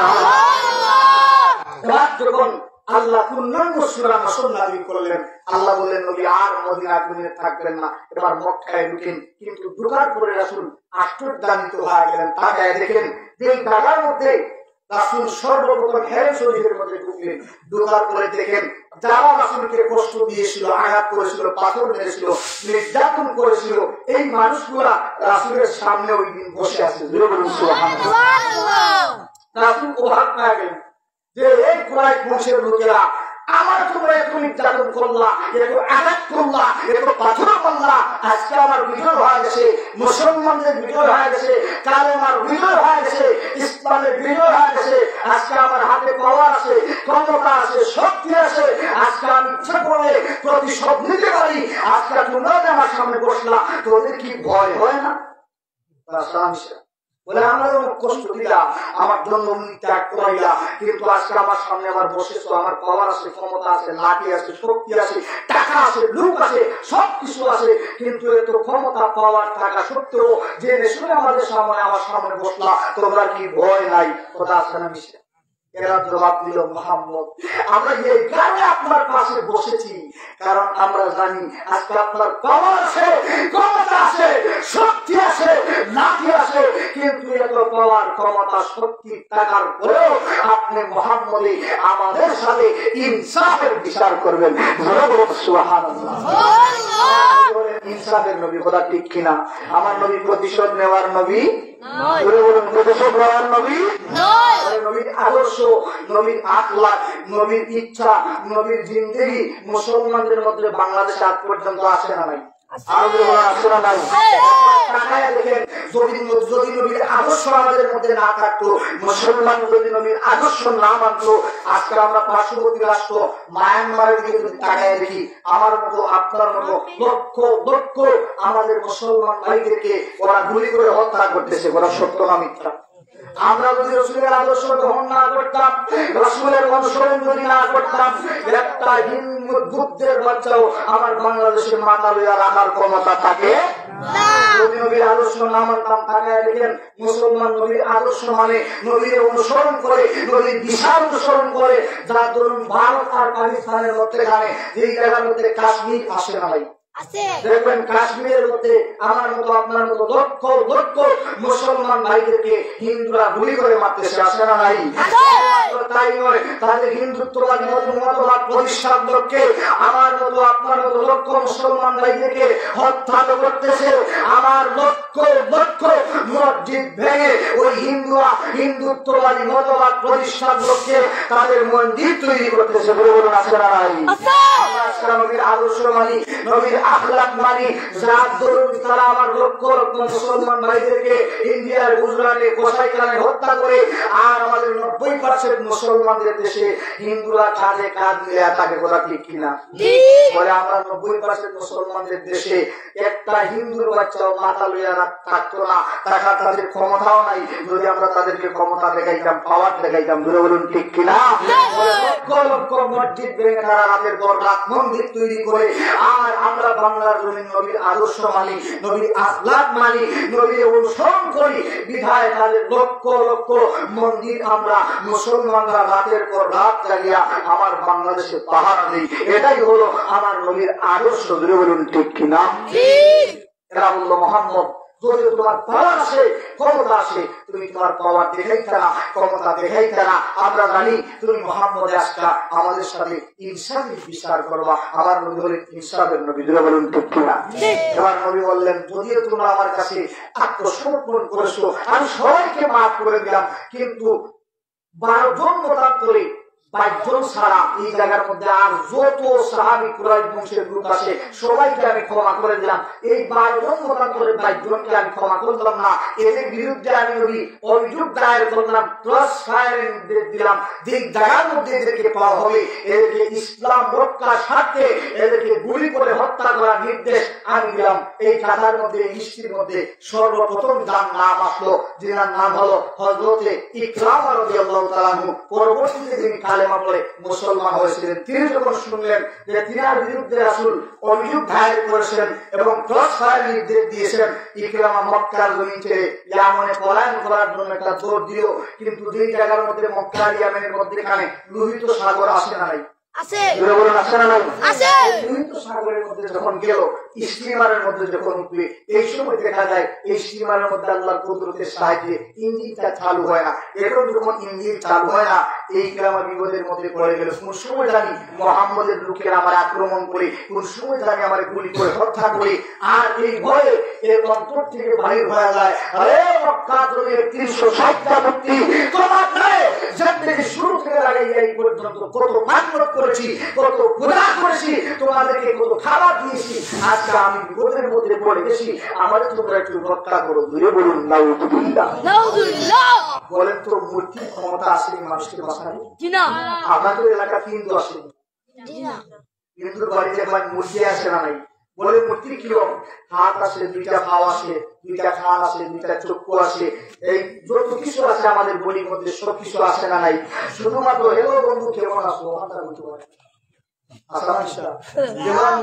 যখন আল্লাহ পূর্ণাঙ্গ সূরা নসর নাযিল করলেন, আল্লাহ বললেন নবী আর মদিনা দুনিয়া থাকবেন না, এবার মক্কায় ঢুকেন। কিন্তু ঢোকার পরে রাসূল আশ্চর্যান্বিত হয়ে গেলেন। তাকায় দেখেন যে এই ঢাকার মধ্যে রাসূল সর্বপ্রথম হেরে শরীফের মধ্যে ঢুকলেন। ঢোকার পরে দেখেন যারা রাসূলকে কষ্ট দিয়েছিল, আঘাত করেছিল, পাথর মেরেছিল, নির্যাতন করেছিল, এই মানুষগুলা রাসূলের সামনে ওই দিন বসে আছে। সুবহানাল্লাহ। রাসূল অবাক হয়ে গেলেন যে এই কুরাইশ বংশের লোকেরা আমার তোমরা এত নির্যাতন করলা, এত আঘাত করলা, এত পাথর মারলা, আজকে আমার বিজয় হয়ে গেছে, মুসলমানদের বিজয় হয়ে গেছে, কালেমার বিজয় হয়ে গেছে, ইসলামের বিজয় হয়ে গেছে, আজকে আমার হাতে পাওয়ার আছে, ক্ষমতা আছে, শক্তি আছে, আজকে আমি ইচ্ছা করে প্রতিশোধ নিতে পারি। আজকে তোমরা যে আমার সামনে বসলা, তোদের কি ভয় হয় না? বলে আমরা কষ্ট দিলা, আমার জন্য ত্যাগ করাইলা, কিন্তু আজকে আমার সামনে আমার বসেছো, আমার পাওয়ার আছে, ক্ষমতা আছে, লাঠি আছে, শক্তি আছে, টাকা আছে, লোক আছে, সবকিছু আছে, কিন্তু এত ক্ষমতা পাওয়ার টাকা সত্ত্বেও যে শুনে আমাদের সামনে আমার সামনে বসলা, তোমরা কি ভয় নাই? কথা আছে না মিশে? এরা জবাব দিল, মুহাম্মদ, আমরা এই কারণে আপনার পাশে বসেছি কারণ আমরা জানি আজকে আপনার পাওয়ার আছে, ক্ষমতা আছে, শক্তি আছে, লাঠি আছে, কিন্তু এত পাওয়ার, ক্ষমতা, শক্তি থাকার পরেও আপনি মুহাম্মদই আমাদের সাথে ইনসাফের বিচার করবেন। সুবহানাল্লাহ। ইনসাফের নবী কথা ঠিক কিনা? আমার নবী প্রতিশোধ নেওয়ার নবী নয়। প্রতিশোধ নেওয়ার নবী নয়। নবীর আদর্শ, নবীর আখলাক, নবীর ইচ্ছা, নবীর জিন্দেগি মুসলমানদের মধ্যে বাংলাদেশে আজ পর্যন্ত আসে না নাই? দেখেন যদি নবীর আদর্শ আমাদের মধ্যে না থাকতো, মুসলমান যদি নবীর আদর্শ না মানতো, আজকে আমরা পার্শ্ববর্তী রাষ্ট্র মায়ানমারের দিকে যদি তাকায় দেখি, আমার মতো আপনার মতো লক্ষ লক্ষ আমাদের মুসলমান ভাইদেরকে ওরা গুলি করে হত্যা করতেছে। ওরা সত্য না মিথ্যা? আমরা যদি রসুলের আদর্শ গ্রহণ না করতাম, রসুলের অনুসরণ যদি না করতাম, একটা হিন্দু বুদ্ধের বাচ্চাও আমার বাংলাদেশের মাথা লইয়া রাখার ক্ষমতা থাকে যদি নবীর আদর্শ না মানতাম। তাকায় দেখেন মুসলমান নবীর আদর্শ মানে নবীর অনুসরণ করে, নবীর দিশার অনুসরণ করে, যার ধরুন ভারত আর পাকিস্তানের মধ্যেখানে যেই জায়গার মধ্যে কাশ্মীর আসে না ভাই, দেখবেন কাশ্মীরের মধ্যে আমার মতো আপনার মতো লক্ষ লক্ষ মুসলমান ভাইদেরকে হিন্দুরা গুলি করে মারতেছে, আসে না নাই? তাই নয়, তাহলে হিন্দুত্ববাদী মতবাদ প্রতিষ্ঠার লক্ষ্যে আমার মতো আপনার মতো লক্ষ মুসলমান ভাইদেরকে হত্যা করতেছে। আমার লক্ষ লক্ষ মসজিদ ভেঙে ওই হিন্দুরা হিন্দুত্ববাদী মতবাদ প্রতিষ্ঠার লক্ষ্যে তাদের মন্দির তৈরি করতেছে। বলে বলুন, আসে না নাই? নবীর আদর্শ মানি, নবীর আখলাক মানি, যার দরুন তারা আমার লক্ষ লক্ষ মুসলমান ভাইদেরকে ইন্ডিয়ার গুজরাটে কসাইখানায় হত্যা করে, আর আমাদের 90% মুসলমানদের দেশে হিন্দুরা কাঁধে কাঁধ মিলে থাকে। কথা ঠিক কিনা? বলে আমরা 90% মুসলমানদের দেশে একটা হিন্দুর বাচ্চাও মাথা লইয়া থাকতো না, থাকার তাদের ক্ষমতাও নাই। যদি আমরা তাদেরকে ক্ষমতা দেখাইতাম, পাওয়ার দেখাইতাম, ধরে বলুন ঠিক কিনা? লক্ষ লক্ষ মসজিদ ভেঙে তারা রাতের পর রাত মন্দির তৈরি করে, আর আমরা বাংলার জমিন নবীর আদর্শ মানি, নবীর আখলাক মানি, নবীর অনুসরণ করি, বিধায় তাদের লক্ষ লক্ষ মন্দির আমরা মুসলমানরা রাতের পর রাত জাগিয়া আমার বাংলাদেশে পাহারা দিই। এটাই হলো আমার নবীর আদর্শ। ধরে বলুন ঠিক কিনা? এরা বললো মোহাম্মদ যদি তোমার পাওয়ার আসে, ক্ষমতা আসে, তুমি তোমার পাওয়ার দেখাইতে না, ক্ষমতা দেখাইতে না। আমরা জানি তুমি মোহাম্মদ আসকা আমাদের সাথে ইনসাফের বিচার করবা। আমার নবী বলেন ইনসাফের নবী। বলুন ঠিক কিনা? এবার নবী বললেন যদিও তোমরা আমার কাছে আত্মসমর্পণ করেছো, আমি সবাইকে মাফ করে দিলাম, কিন্তু 12 জন মোতাব করে 22 জন ছাড়া এই জায়গার মধ্যে আর যত সাহাবী কুরাইশ বংশের লোক আছে সবাইকে আমি ক্ষমা করে দিলাম। এই 12 জন মোতাব করে 22 জনকে আমি ক্ষমা করলাম না। এদের বিরুদ্ধে আমি নবী অভিযোগ দায়ের করলাম, ক্রস ফায়ারিং দিলাম। যে জায়গার মধ্যে এদেরকে পাওয়া হবে, এদেরকে ইসলাম রক্ষার স্বার্থে এদেরকে গুলি করে হত্যা করার নির্দেশ আমি দিলাম। এই খাতার মধ্যে, এই লিস্টির মধ্যে সর্বপ্রথম যার নাম আসলো, যার নাম হলো হযরতে ইকরামা রাদিয়াল্লাহু তাআলা আনহু। পরবর্তীতে তিনি কালেমা পড়ে মুসলমান হয়েছিলেন। তিনি যখন শুনলেন যে তিনার বিরুদ্ধে রাসূল অভিযোগ দায়ের করেছেন এবং ক্রস ফায়ার নির্দেশ দিয়েছেন, ইকরামা মক্কার জমিন ছেড়ে ইয়ামানে পলায়ন করার জন্য একটা দৌড় দিল। কিন্তু যেই জায়গার মধ্যে মক্কা ইয়ামানের মধ্যখানে লোহিত সাগর আসে না নাই? সাগরের মধ্যে যখন গেল, স্টিমারের মধ্যে যখন উঠবে, এই সময় দেখা যায় এই স্টিমারের মধ্যে আল্লাহর কুদরতের সাহায্যে ইঞ্জিনটা চালু হয় না। এখন যখন ইঞ্জিন চালু হয় না, এই গ্রামা বিপদের মধ্যে পড়ে গেল। কোন সময় জানি মুহাম্মদের লোকেরা আমার আক্রমণ করে, কোন সময় জানি আমার গুলি করে হত্যা করে, আর এই ভয়ে এর অন্তর থেকে বাহির হয়ে যায়, আরে মক্কা জমির 360টা মূর্তি তোমার নামে থেকে শুরু থেকে লাগাই এই পর্যন্ত কত মান্যত করেছি, কত পূজা করেছি, তোমাদেরকে কত খাবার দিয়েছি, আজকে আমি বিপদের মধ্যে পড়ে গেছি, আমাদের তোমরা একটু রক্ষা করো। দূরে বলুন নাউযুবিল্লাহ। বলেন তো মূর্তির ক্ষমতা আসেনি মানুষকে বাঁচানো? আপনাদের এলাকা হিন্দু আসেনি? হিন্দুর বাড়িতে মূর্তি আসে না নাই? বলে মূর্তি কিরকম? হাত আসে, 2টা পা আসে, 2টা কান আসে, 2টা চক্ষু আসে, এই যত কিছু আছে আমাদের বলির মধ্যে সব কিছু আসে না নাই? শুধুমাত্র হেলো বন্ধু কেমন আসো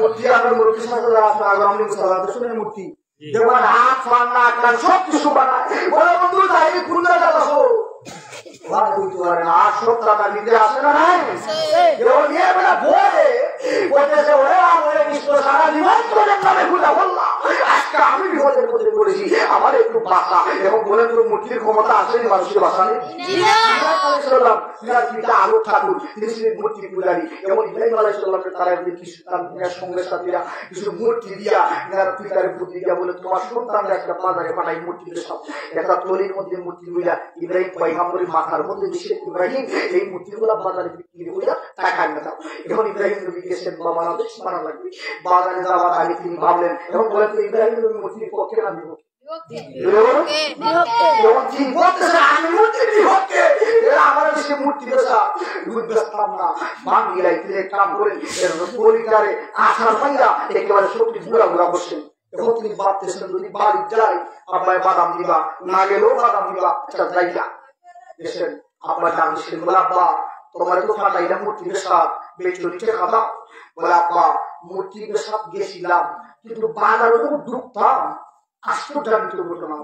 মূর্তি আমার মূর্তির সাথে মূর্তি যেমন হাত পান না কান সব কিছু বানায়। বলে বন্ধু তাই খুলনা যাবো আর সব টাকা নিতে আসে না নাই? সারা জীবন নামে পূজা বললাম, আজকে আমি বিপদের মধ্যে পড়েছি, আমার একটু বাসা। এখন বলেন তো মূর্তির ক্ষমতা আসেনি মানুষের বাসা নেই? আলো ঠাকুর তিনি ছিলেন মূর্তি পূজারী। এবং ইব্রাহিম আলাইহিসসালামের তারা সঙ্গে সাথীরা কিছু মূর্তি দিয়া পিতার বুদ্ধি দিয়া বলে তোমার সন্তানরা একটা বাজারে পাঠাই মূর্তি সব একটা তলির মধ্যে মূর্তি গুলা ইব্রাহিম পয়গাম্বরের মাথার মধ্যে দিচ্ছে ইব্রাহিম এই মূর্তিগুলা বাজারে বিক্রি করিয়া টাকা নিয়ে দাও। এখন ইব্রাহিম নবী গেছেন বাবা বেশ মানা লাগবে। বাজারে যাওয়ার আগে তিনি ভাবলেন এবং বলেন তো ইব্রাহিম নবী মূর্তির পক্ষে না বিপক্ষে? আমার দেশে মূর্তি বেচা বুঝতাম না মান গিলাই তিনি কাম করেন পরিকারে আসার পাইয়া একেবারে সত্যি ঘুরা ঘুরা বসেন। এখন তিনি ভাবতেছেন যদি বাড়ি যাই আপনার বাদাম দিবা, না গেলেও বাদাম দিবা একটা জায়গা গেছেন। আপনার দাম দিচ্ছেন বলে আব্বা তোমার তো ফাটাইলাম মূর্তি বেচা বেচলিতে খাতা। বলে আব্বা মূর্তি বেচা গেছিলাম কিন্তু বাজারে যখন ঢুকতাম আশ্চর্যান্বিত ঘটনা।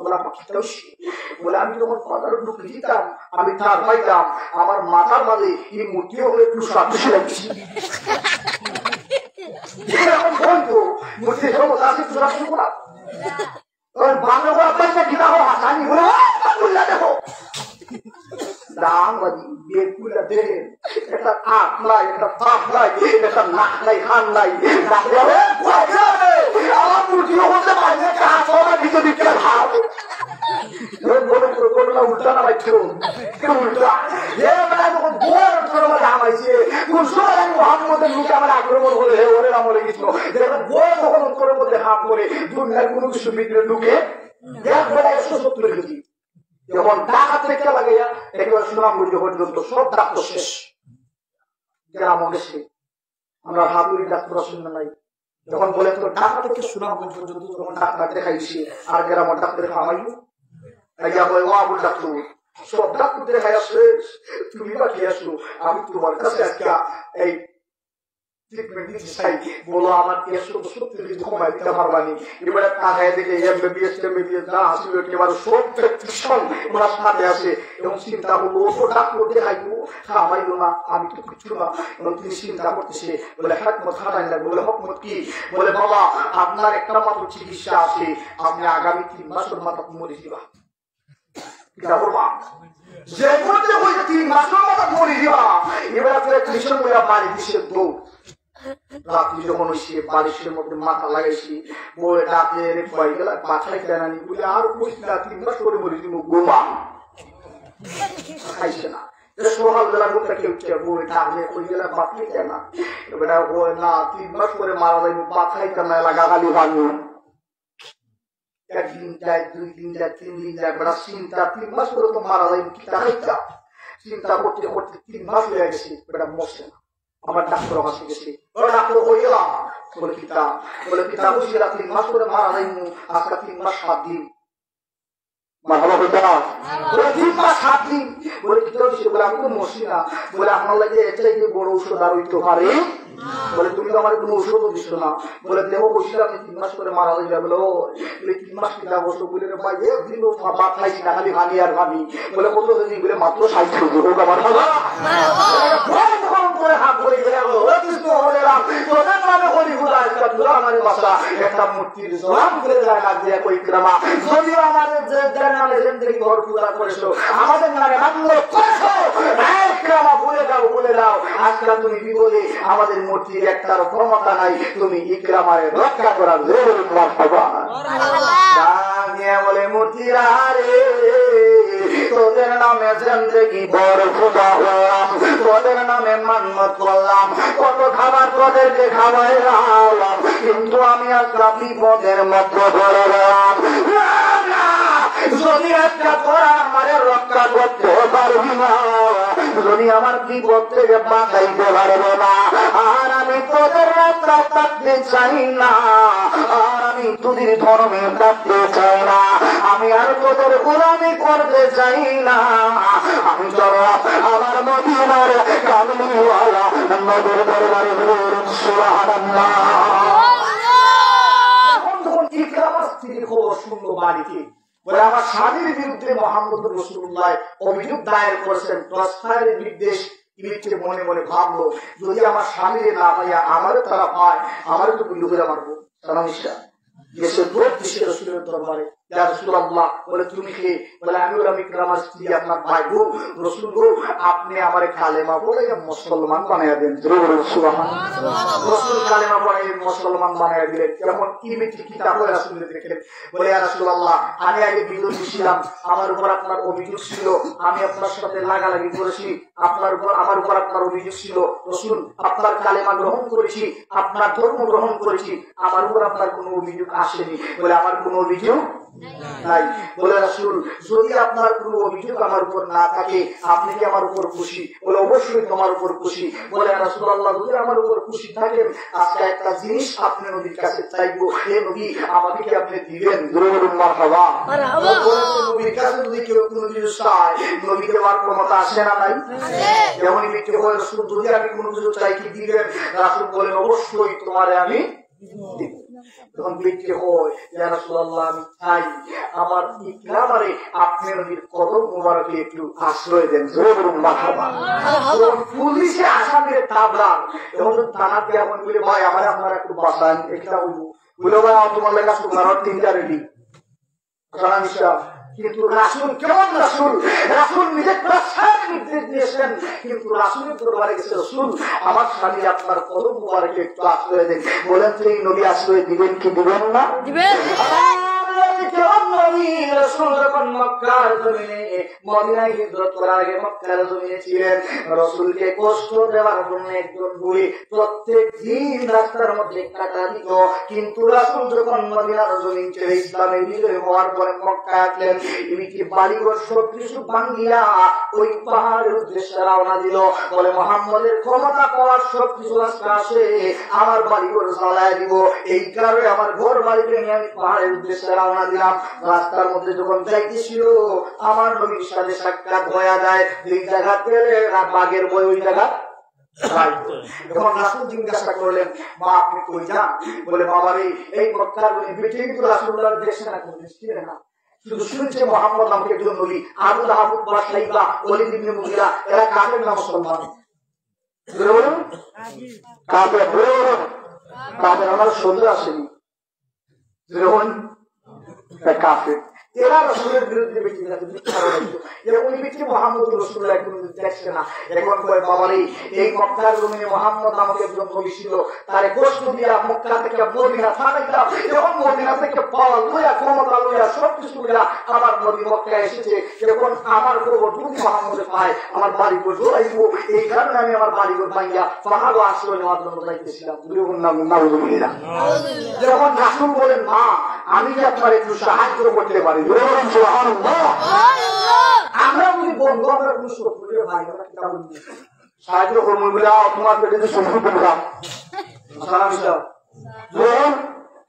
বলে আমি যখন বাজারে ঢুকে দিতাম আমি তার পাইতাম আমার মাথার মাঝে এই মূর্তিও হয়ে একটু সাদৃশ্য লাগছে। মূর্তি সমস্ত আছে চূড়ান্ত করা বাংলা করা পাইছে কিনা হাসানি হলো দেখো রামবাদী বেগুলা দেখেন একটা আখ নাই, একটা তাপ নাই, একটা নাক নাই, হান নাই। আমার মূর্তিও হতে পারছে ভিতর দিকে ভাব উল্টা না পাইছ উল্টা মোহাম্মদের মুখে আমার আক্রমণ হলে ওরে আমলে গেছিল তখন উত্তরের মধ্যে হাত করে দুনিয়ার কোনো কিছু ভিতরে ঢুকে 170 কেজি যখন ডাকাত থেকে লাগাইয়া একেবারে সুনামগঞ্জ পর্যন্ত সব ডাক্তার শেষ। গ্রাম গেছে আমরা হাতুড়ি ডাক্তার শুনে নাই। যখন বলে তো ঢাকা থেকে সুনামগঞ্জ পর্যন্ত যখন ডাক্তার দেখাইছি আর গ্রামের ডাক্তার খাওয়াই ডাক্তার সব ডাক্তার দেখাই আসলে তুমি বা কি আসলো আমি তোমার কাছে আজকে এই বলো আমার 170 কমাই দিতে পারবানি। এবারে তাকায় দেখে এমবিবিএস যা আসলে একেবারে সব প্রেসক্রিপশন ওনার সাথে আছে এবং চিন্তা করলো ও ডাক্তার দেখাইবো খাওয়াইলো না আমি তো কিছু না। এবং তিনি চিন্তা করতেছে বলে হকমত হাঁটাই লাগবে। বলে হকমত কি? বলে বাবা আপনার একটা মাত্র চিকিৎসা আছে, আপনি আগামী 3 মাসের মাথা মরে দিবা। যে করতে বলছে 3 মাসের মাথা মরে দিবা। এবার কৃষ্ণ বাড়ি দিচ্ছে দৌড়। রাত্রি যখন ওই বালিশের মধ্যে মাথা লাগাইছি বলে ডাকে পাই গেল মাথায় কেনানি বলে আর বুঝি না 3 মাস করে বলি তুমি গোমা খাইছে না। সকালবেলা ঘুমটা কেউ বই ডাকলে ওই গেলে বাতি কেনা এবার ও না 3 মাস করে মারা যায় মাথায় কেনা লাগা খালি ভাঙু। একদিন যায় 2 দিন যায় 3 দিন যায় বেড়া চিন্তা 3 মাস করে তো মারা যায় কি চিন্তা করতে করতে 3 মাস হয়ে গেছে বেটা মরছে না। আমার ডাক্তার কাছে গেছি ডাক্তার হয়ে গেলাম বলে পিতা বুঝি 3 মাস করে মারা যায় আজকে 3 মাস 7 দিন মাথা বলতে না বলে 3 মাস 7 দিন বলে কি হচ্ছে বলে আমি তো মরছি না। বলে আপনার লাগে এর চাইতে বড় ঔষধ আর হইতে পারে? বলে তুমি তো আমার কোনো ঔষধও দিচ্ছ না। বলে দেহ বসলে আপনি 3 মাস করে মারা যাবে। বলে ও 3 মাস কিনা বসো বলে ভাই একদিন ভাত খাইছি না খালি ভানি আর ভানি। বলে কত দিন বলে মাত্র 60 হোক আমার করে হাত ধরে গেলে তোদের নামে হরি হুদা আমার বাসা একটা মূর্তির জলাম করে যায় না দিয়ে কই ক্রমা যদিও আমাদের যে নামে জিন্দগি ঘর পূজা করেছো আমাদের নামে মান্য করেছো ক্রমা বলে দাও আজকাল তুমি বিপদে আমাদের মূর্তির একটার ক্ষমতা নাই, তুমি ইকরামারে রক্ষা করার জোর তোমার সবার বলে মূর্তিরা রে তোদের নামে জিন্দগি ভর পূজা হলাম, তোদের নামে মান্নত করলাম, কত খাবার তোদেরকে খাওয়াইলাম, কিন্তু আমি একটা বিপদের মধ্যে ধরে গেলাম। যদি একটা তোরা আমারে রক্ষা করতে পারবি না, যদি আমার বিপদ থেকে বাঁচাইতে পারবে না, আর আমি তোদের রাস্তা থাকতে চাই না, আর আমি তোদের ধর্মে থাকতে চাই না, আমি আর তোদের গোলামি করতে চাই না, আমি চলো আমার মদিনার কামলিওয়ালা নবীর দরবারে সুবহানাল্লাহ। যখন ইকরামার স্ত্রীর খবর শুনলো বাড়িতে বলে আমার স্বামীর বিরুদ্ধে মুহাম্মদ রাসূলুল্লাহ অভিযোগ দায়ের করেছেন, প্রস্তাবের নির্দেশ ইলিকে মনে মনে ভাবলো যদি আমার স্বামীর না পাইয়া আমারও তারা পায় আমারও তো গুলি করে মারবো। সালামিশা দেশের দূর দেশে রাসূলের দরবারে ইয়া রাসূলুল্লাহ, বলে তুমি কে? বলে আমি হলাম ইকরামার স্ত্রী, আপনার ভাই। গো রাসূল গো, আপনি আমারে কালেমা পড়ে মুসলমান বানাইয়া দেন। সুবহানাল্লাহ। রাসূল কালেমা পড়ে মুসলমান বানাইয়া দিলেন। কেমন ইমিটি কিতাব রাসূল দেখলেন। বলে ইয়া রাসূলুল্লাহ, আমি আগে বিরোধী ছিলাম, আমার উপর আপনার অভিযোগ ছিল, আমি আপনার সাথে লাগালাগি করেছি, আপনার উপর আমার উপর আপনার অভিযোগ ছিল। রাসূল, আপনার কালেমা গ্রহণ করেছি, আপনার ধর্ম গ্রহণ করেছি, আমার উপর আপনার কোনো অভিযোগ আসেনি। বলে আমার কোনো অভিযোগ নাই। বলে রাসূল, যদি আপনার কোনো অভিযোগ আমার উপর না থাকে, আপনি কি আমার উপর খুশি? বলে অবশ্যই তোমার উপর খুশি। বলে রাসূলুল্লাহ, যদি আমার উপর খুশি থাকেন, আজকে একটা জিনিস আপনি নবীর কাছে চাইবো, হে নবী, আমাকে কি আপনি দিবেন? মারহাবা। নবীর কাছে যদি কেউ কোনো কিছু চায়, নবী দেওয়ার ক্ষমতা আসে না নাই? যেমনই ব্যক্তি হয়, রাসূল যদি আমি কোনো কিছু চাই কি দিবেন? রাসূল বলেন অবশ্যই তোমারে আমি দিব। তখন ব্যক্তি হয়, ইয়া রাসূলুল্লাহ, আমি চাই আমার ইকরামারে আপনি নবীর কদম মোবারকে একটু আশ্রয় দেন। মারহাবা। পুলিশে আসামির তাবলার এবং থানা দিয়ে এমন বলে, ভাই আমার আপনারা একটু বাঁচান, একটা হইব। বলে ভাই তোমার লেখা সুগার 3টা রেডি। কিন্তু রাসূল কেমন রাসূল? রাসূল নিজে নির্দেশ দিয়েছেন, কিন্তু রাসূলের দরবারে গেছে, রাসূল আমার স্বামী আপনার কদম মোবারকে একটু আশ্রয় দেন। বলেন তো এই নবী আশ্রয় দিবেন কি দিবেন না? দিবেন। রাসূল যখন মক্কার জমিনে মদিনায় হিজরত করার আগে মক্কার জমিনে ছিলেন, রাসূলকে কষ্ট দেওয়ার জন্য একজন বুড়ি প্রত্যেক দিন রাস্তার মধ্যে কাটা দিত। কিন্তু রাসূল যখন মদিনার জমিন ছেড়ে ইসলামে বিজয় হওয়ার পরে মক্কায় আসলেন, এমনকি বাড়িঘর সব কিছু ভাঙিয়া ওই পাহাড়ের উদ্দেশ্যে রওনা দিল। বলে মুহাম্মদের ক্ষমতা পাওয়ার সব কিছু আজকে আসে, আমার বাড়িঘর জ্বালায় দিব, এই কারণে আমার ঘর বাড়িতে নিয়ে আমি পাহাড়ের উদ্দেশ্যে রওনা দিলাম। রাস্তার মধ্যে যখন যাইতেছিল, আমার নবীর সাথে সাক্ষাৎ হয়ে যায়। এই জায়গা পেলে বাঘের বই ওই জায়গা। যখন রাসূল জিজ্ঞাসা করলেন, মা আপনি কই যান? বলে বাবারে এই মক্কার বেঁচে কিন্তু রাসূলুল্লাহর দেশে না, কোন দেশ ছিল না, শুধু শুনছে মুহাম্মদ নামকে একজন নবী। আবু লাহাব, উতবা, শাইবা, ওয়ালিদ ইবনে মুগীরা এরা কাফের না মুসলমান? কাফের। কাফের আমার সন্দেহ আসেনি, কাফের। এরা রাসূলের বিরুদ্ধে বেশি ওই ব্যক্তি মুহাম্মদ রাসূলুল্লাহ এখন দেখছে না। এখন কয় বাবারে এই মক্কার জমিনে মুহাম্মদ নামক একজন নবী ছিল, তারে কষ্ট দিয়া মক্কা থেকে মদিনা থানাইলাম। যখন মদিনা থেকে পাওয়া লইয়া ক্ষমতা লইয়া সবকিছু লইয়া আমার নবী মক্কায় এসেছে, এখন আমার খবর যদি মুহাম্মদে পায় আমার বাড়ি ঘর জড়াইব, এই কারণে আমি আমার বাড়ি ঘর ভাঙিয়া পাহাড় আশ্রয় নেওয়ার জন্য যাইতেছিলাম। যখন রাসূল বলেন, মা আমি কি আপনার একটু সাহায্য করতে পারি? আমরা যদি বন্ধু, আমরা কোনো সাহায্য করবো বলে তোমার পেটে শত্রু করলাম,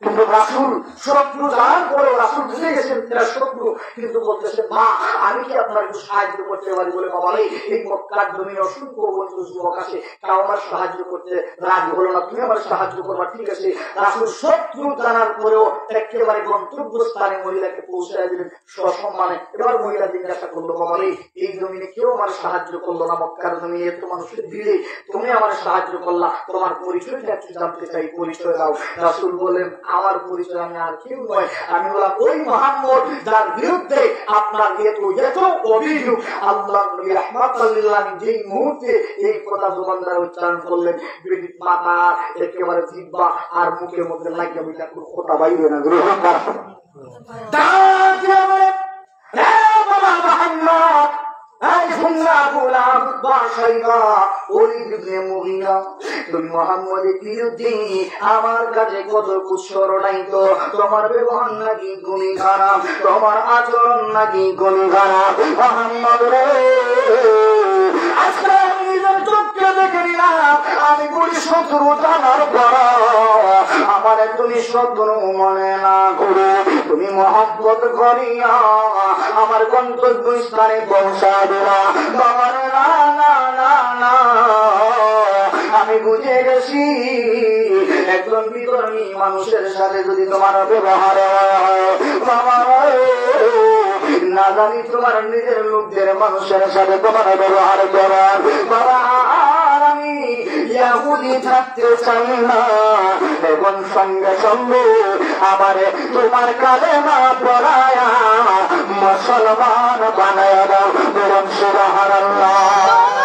কিন্তু রাসূল শত্রু জানার পরেও রাসূল বুঝে গেছেন এরা শত্রু, কিন্তু বলতেছে, মা আমি কি আপনার একটু সাহায্য করতে পারি? বলে বাবা এই মক্কার জমিনে অসংখ্য বন্ধু যুবক আছে, কেউ আমার সাহায্য করতে রাজি হলো না, তুমি আমার সাহায্য করবা, ঠিক আছে। রাসূল শত্রু জানার পরেও একেবারে গন্তব্যস্থানে মহিলাকে পৌঁছায় দিলেন সসম্মানে। এবার মহিলা জিজ্ঞাসা করলো, বাবা এই জমিনে কেউ আমার সাহায্য করলো না, মক্কার জমিনে এত মানুষের দিলে তুমি আমার সাহায্য করলা, তোমার পরিচয়টা একটু জানতে চাই, পরিচয় দাও। রাসূল বলেন, আমার পরিচয় আমি আর কেউ নয়, আমি হলাম ওই মুহাম্মদ যার বিরুদ্ধে আপনার এত অভিযোগ। আল্লাহ নবী রাহমাতুল লিল আলামিন যেই মুহূর্তে এই কথা জবান দ্বারা উচ্চারণ করলেন, মাথা একেবারে জিহ্বা আর মুখের মধ্যে লাগিয়ে বইটা কোনো কথা বাইরে না। আমার কাছে কত কুৎসর নাই তো, তোমার ব্যবহার নাকি গুণী খারাপ, তোমার আচরণ নাকি গুণী খারাপ। মুহাম্মদ রে আজকে আমি নিজের চোখকে দেখে নিলাম, আমি বলি শত্রু জানার পর আমার তুমি শত্রু মনে না করে তুমি মহব্বত করিয়া আমার গন্তব্য স্থানে পৌঁছা দিলা। বাবার না না না না, আমি বুঝে গেছি একজন বিধর্মী মানুষের সাথে যদি তোমার ব্যবহার বাবা না জানি তোমার নিজের লোকদের মানুষের সাথে তোমার ব্যবহার করার বাবা আমি ইহুদি থাকতে চাই না। এখন সঙ্গে সঙ্গে আমারে তোমার কালেমা পড়ায়া মুসলমান বানায়া দাও বলুন সুবহানাল্লাহ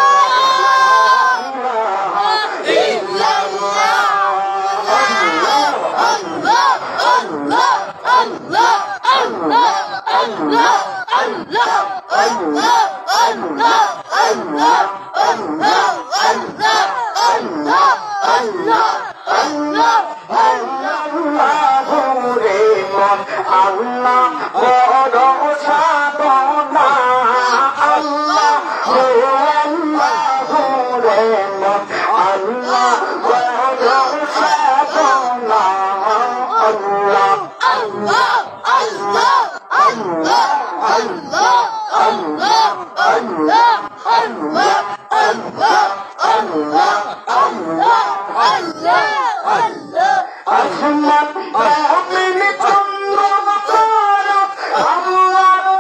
আল্লাহ বড় সাধনা আল্লাহ আল্লাহ বড় সাধনা আল্লাহ আল্লাহ আল্লাহ আল্লাহ আল্লাহ আল্লাহ আল্লাহ আল্লাহ আল্লাহ আল্লাহ আল্লাহ আল্লাহ আল্লাহ আসমান মুমিন চন্দ্র তারা আল্লাহর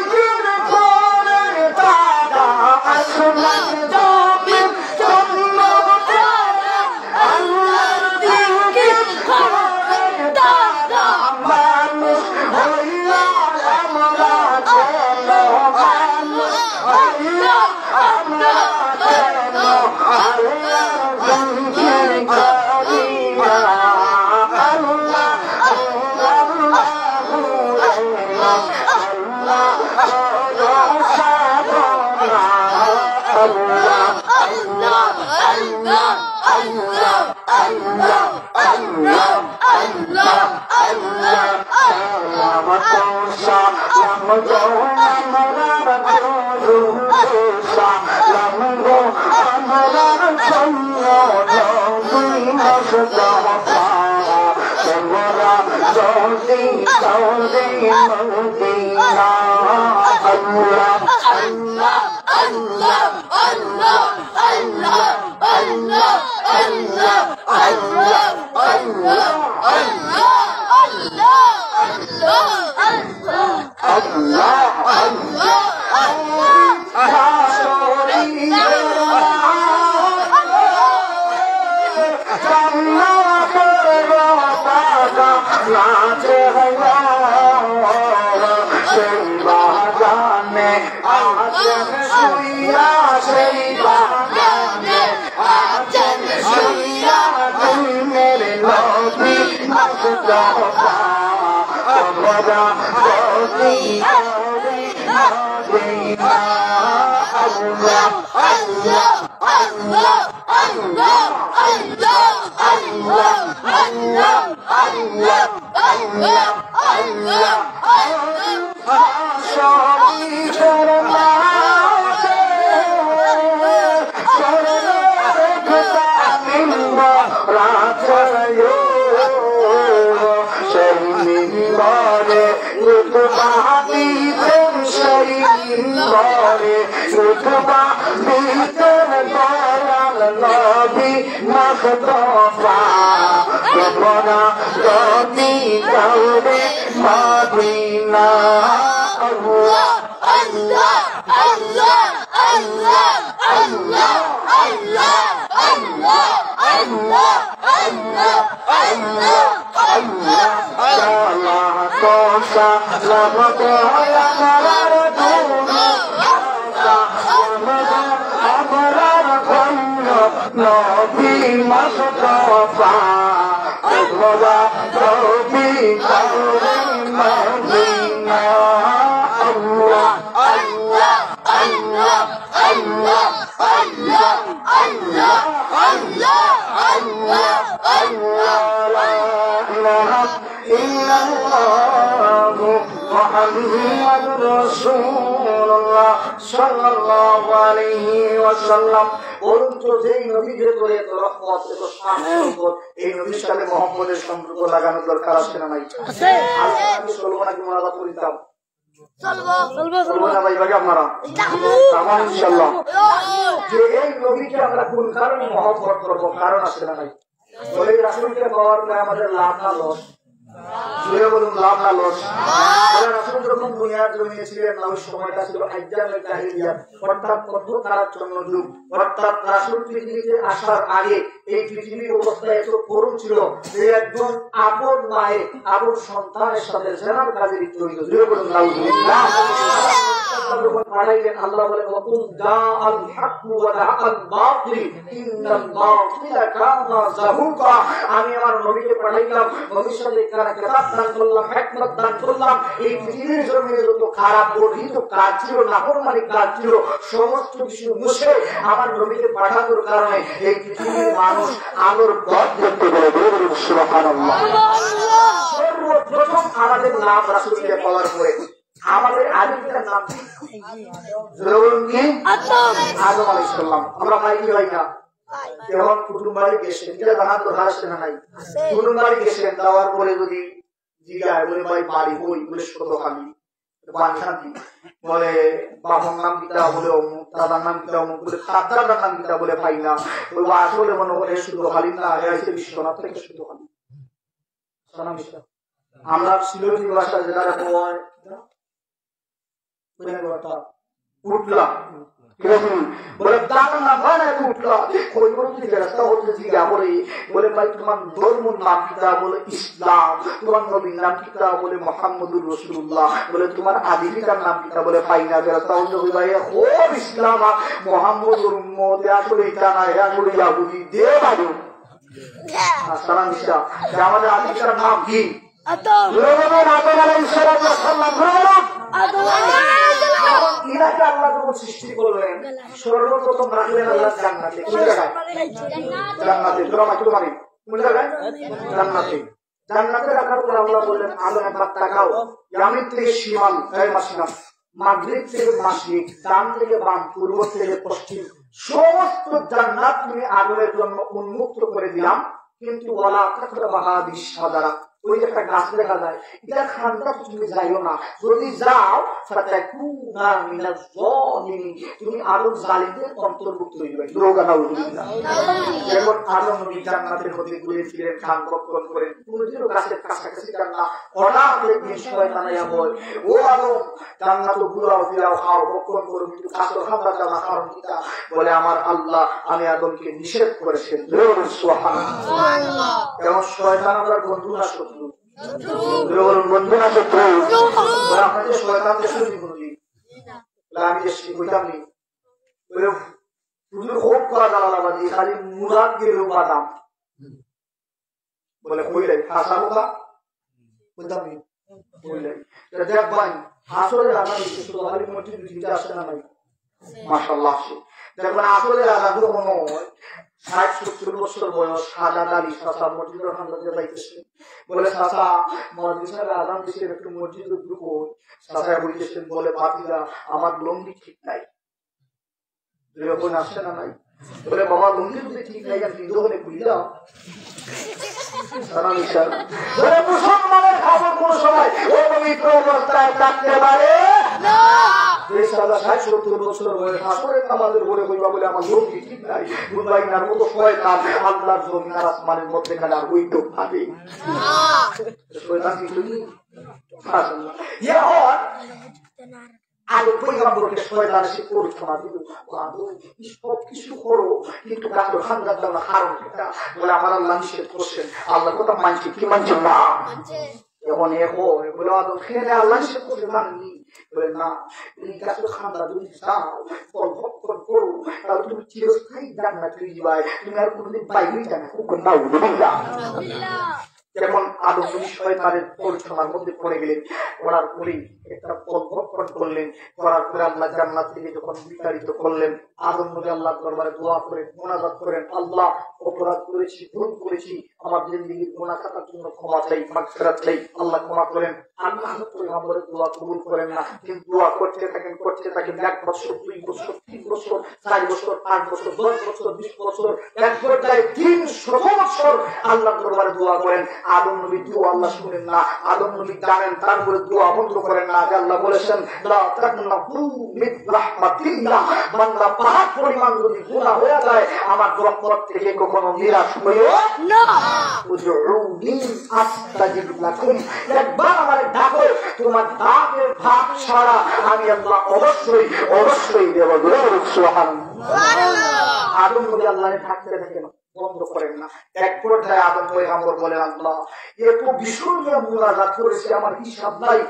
জিকির করে তারা আসমান মুমিন চন্দ্র তারা আল্লাহর জিকির করে তারা মানুষ হইয়া আমরা চলো মানুষ হইয়া আমরা চলো আল্লাহর জিকির করিয়া বলুন লাভ না লস। রাসূল যখন দুনিয়ার জমিনে ছিলেন না, ওই সময়টা ছিল আইয়ামুল জাহিলিয়া, অর্থাৎ অন্ধকারাচ্ছন্ন যুগ। অর্থাৎ রাসূল পৃথিবীতে আসার আগে এই পৃথিবীর অবস্থা এত করুণ ছিল যে একজন আপন মায়ের আপন সন্তানের সাথে জেনার কাজে লিপ্ত হইত। বলুন নাউযুবিল্লাহ। আল্লাহ বলেন ওয়াকুল জাআল হাক্কু ওয়া যাহাকাল বাতিল ইন্নাল বাতিলা কানা যাহুকা। আমি আমার নবীকে পাঠাইলাম, নবীর সাথে কিতাব দান করলাম, হিকমত দান করলাম। এই পৃথিবীর জমিনে যত খারাপ বর্ধিত কাজ ছিল, নাফরমানি কাজ ছিল, সমস্ত কিছু মুছে আমার নবীকে পাঠানোর কারণে এই পৃথিবীর মানুষ আলোর পথ দেখতে পেল। বলুন সুবহানাল্লাহ। সর্বপ্রথম আমাদের নাম রাসূলকে পাওয়ার পরে আমাদের আদিতার নাম কি? আদম আলাইহিস সালাম। আমরা ভাই কি ভাই না? যখন কুটুম বাড়ি গেছেন, এটা জানা তো হাসছে না নাই? কুটুম বাড়ি গেছেন, যাওয়ার পরে যদি জিজ্ঞাসা বলে ভাই বাড়ি কই, বলে কতখানি বানশান্তি, বলে বাবার নাম কিতা, বলে অমুক, দাদার নাম কিতা অমুক, বলে দাদার নাম কিতা, বলে ভাই না। ওই আসলে মনে করে শুধু খালি না, এসে বিশ্বনাথ থেকে শুধু খালি। আমরা সিলেটি ভাষা যেটা হয় উঠলাম, বলে দাদার নাম হয় না, উঠলাম ওই রাস্তা হচ্ছে জিজ্ঞা বলে, বলে ভাই তোমার ধর্মের নাম কিতা, বলে ইসলাম। তোমার নবীর নাম কিতা, বলে মুহাম্মদুর রাসূলুল্লাহ। বলে তোমার আদি পিতার নাম কিতা, বলে পাইনা। রাস্তা হচ্ছে ভাই ও ইসলাম মুহাম্মদুর উম্মত, আসলে এটা না, আসলে ইয়াহুদি দে বাবু সালাম ইসা। আমাদের আদি পিতার নাম কি? আদম আলাইহিস সালাম। ইনাকে আল্লাহ যখন সৃষ্টি করলেন, সর্বপ্রথম রাখলেন আল্লাহ জান্নাতে। কোন জায়গায়? জান্নাতে। কোন জায়গায়? জান্নাতে। জান্নাতে রাখার পর আল্লাহ বললেন আদম একবার তাকাও, ইয়ামিন থেকে শিমাল, মাগরিব থেকে মাশরিক, ডান থেকে বাম, পূর্ব থেকে পশ্চিম, সমস্ত জান্নাত তুমি আদমের জন্য উন্মুক্ত করে দিলাম। কিন্তু ওয়ালা তাকরাবা হাদিস সাদারা, ওই একটা গাছ দেখা যায়, এটা খানটা তুমি যাইও না, যদি যাও ফাতাকুনা মিনাজ জালিমিন, তুমি আরো জালিমদের অন্তর্ভুক্ত হইবে। যেমন আদম নবী জান্নাতের মধ্যে ঘুরে ফিরে খান বক্ষণ করে, কোনদিনও গাছের কাছাকাছি যান না। হঠাৎ একদিন শয়তান আইয়া বলে, ও আদম জান্নাত ঘুরাও ফিরাও, খাও বক্ষণ করো, কিন্তু কাছে খাবার যাও না। কারণ কিটা? বলে আমার আল্লাহ আমি আদমকে নিষেধ করেছেন। সুবহানাল্লাহ। যেমন শয়তান আমার বন্ধু না শত্রু? বন্ধু না শত্রু? আপনাদের শয়তানকে শুনি কোনদিন? আমি যে কইতাম নি হোক করা জানালাবাজি, খালি মুরাদ গেল বাদাম বলে কইলে হাসা বোকা কইতাম নি বললে দেখ ভাই আসলে রাজা শুধু খালি মসজিদ দিতে আসে না নাই? মাশাআল্লাহ। দেখবেন আসলে রাজা যখন ৬০-৭০ বছর বয়স, সাদা দাড়ি, চাচা মসজিদের হামলাতে যাইতেছে, বলে চাচা মসজিদের আজান দিচ্ছে, একটু মসজিদের ঢুকো। চাচা বলতেছেন, বলে ভাতিজা আমার লঙ্গি ঠিক নাই। আসছে না নাই? বলে বাবা লঙ্গি যদি ঠিক নাই, আমি হিন্দু হলে খুলি দাও। মুসলমানের খবর কোন সময় পবিত্র অবস্থায় থাকতে পারে না। ৬০-৭০ বছর বয়স আসলে আমাদের বলে কইবা বলে আমার লঙ্গি ঠিক নাই, বুঝবাইনার মতো শয়তান আল্লাহর জমিন আর আসমানের মধ্যে খেলা হইতে পারে। শয়তান কিন্তু আগে পয়গম্বরকে শয়তান এসে পরীক্ষা দিল, সব কিছু করো কিন্তু কাকে খান্দার দাও না। কারণ এটা বলে আমার আল্লাহ নিষেধ করছেন। আল্লাহ কথা মানছি কি মানছেন না? এখন বলে আদম খেলে আল্লাহ নিষেধ করছে মাননি? বলে না, তুমি কাছে খান্দা যদি চাও ফল ভক্ষণ করো, তাহলে তুমি চিরস্থায়ী জান্নাতে যাবে, তুমি আর কোনদিন বাইরেই যাবে না। যেমন আদম নবী শয়তানের পরীক্ষার মধ্যে পড়ে গেলেন, পড়ার পরেই একটা ফল ভক্ষণ করলেন, করার পরে আল্লাহ জান্নাত থেকে যখন বিতাড়িত করলেন, আদম নবী আল্লাহর দরবারে দোয়া করেন, মুনাজাত করেন, আল্লাহ অপরাধ করেছি, ভুল করেছি, আমার জিন্দেগীর গুনাহ খাতার জন্য ক্ষমা চাই, মাগফিরাত চাই, আল্লাহ ক্ষমা করেন। আল্লাহ পয়গম্বরের দোয়া কবুল করেন না, কিন্তু দোয়া করতে থাকেন ১ বছর, ২ বছর, ৩ বছর, ৪ বছর, ৮ বছর, ১০ বছর, ২০ বছর, এক পর্যায়ে ৩০০ বছর আল্লাহর দরবারে দোয়া করেন। আদম নবী দোয়া আল্লাহ শুনেন না। আদম নবী জানেন, তারপরে দোয়া বন্ধ করেন না। আল্লাহ বলেছেন লা তাকনাতু মিন রাহমাতিল্লাহ, বান্দা পাহাড় পরিমাণ যদি গুনাহ হয়ে যায় আমার রহমত থেকে কখনো নিরাশ হইও না। উদউনি আস্তাজিব লাকুম, একবার আমারে ডাকো, তোমার ডাকের ভাগ ছাড়া আমি আল্লাহ অবশ্যই অবশ্যই দেব। সুবহানাল্লাহ। আদম নবী আল্লাহরে ডাকতে দেখেন, বন্ধ করেন না। এক পর্যায়ে আদম পয়গম্বর বলেন, আল্লাহ এত বিষয় নিয়ে মুনাজাত করেছি, আমার হিসাব নাই,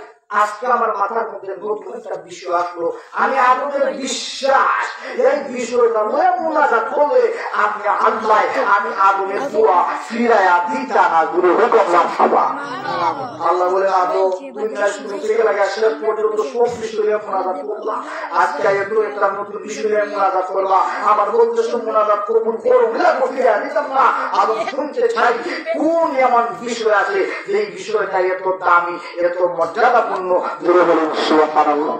আজকে আমার মাথার মধ্যে নতুন একটা বিষয় আসলো, আমি আদমের বিশ্বাস এই বিষয়টা নিয়ে মুনাজাত করলে আপনি আল্লাহ আমি আদমের দোয়া ফিরাইয়া দিতা না গুরু হুকুম মারহাবা। আল্লাহ বলে, আদম দুনিয়া শুরু থেকে লাগে শেষ পর্যন্ত সব বিষয় নিয়ে মুনাজাত করলাম, আজকে এত একটা নতুন বিষয় নিয়ে মুনাজাত করবা, আমার উদ্দেশ্য মুনাজাত কবুল করো না, ফিরাইয়া দিতাম না। আদম শুনতে চাই কোন এমন বিষয় আছে যেই বিষয়টা এত দামি, এত মর্যাদাপূর্ণ। জোরে বলুন সুবহানাল্লাহ।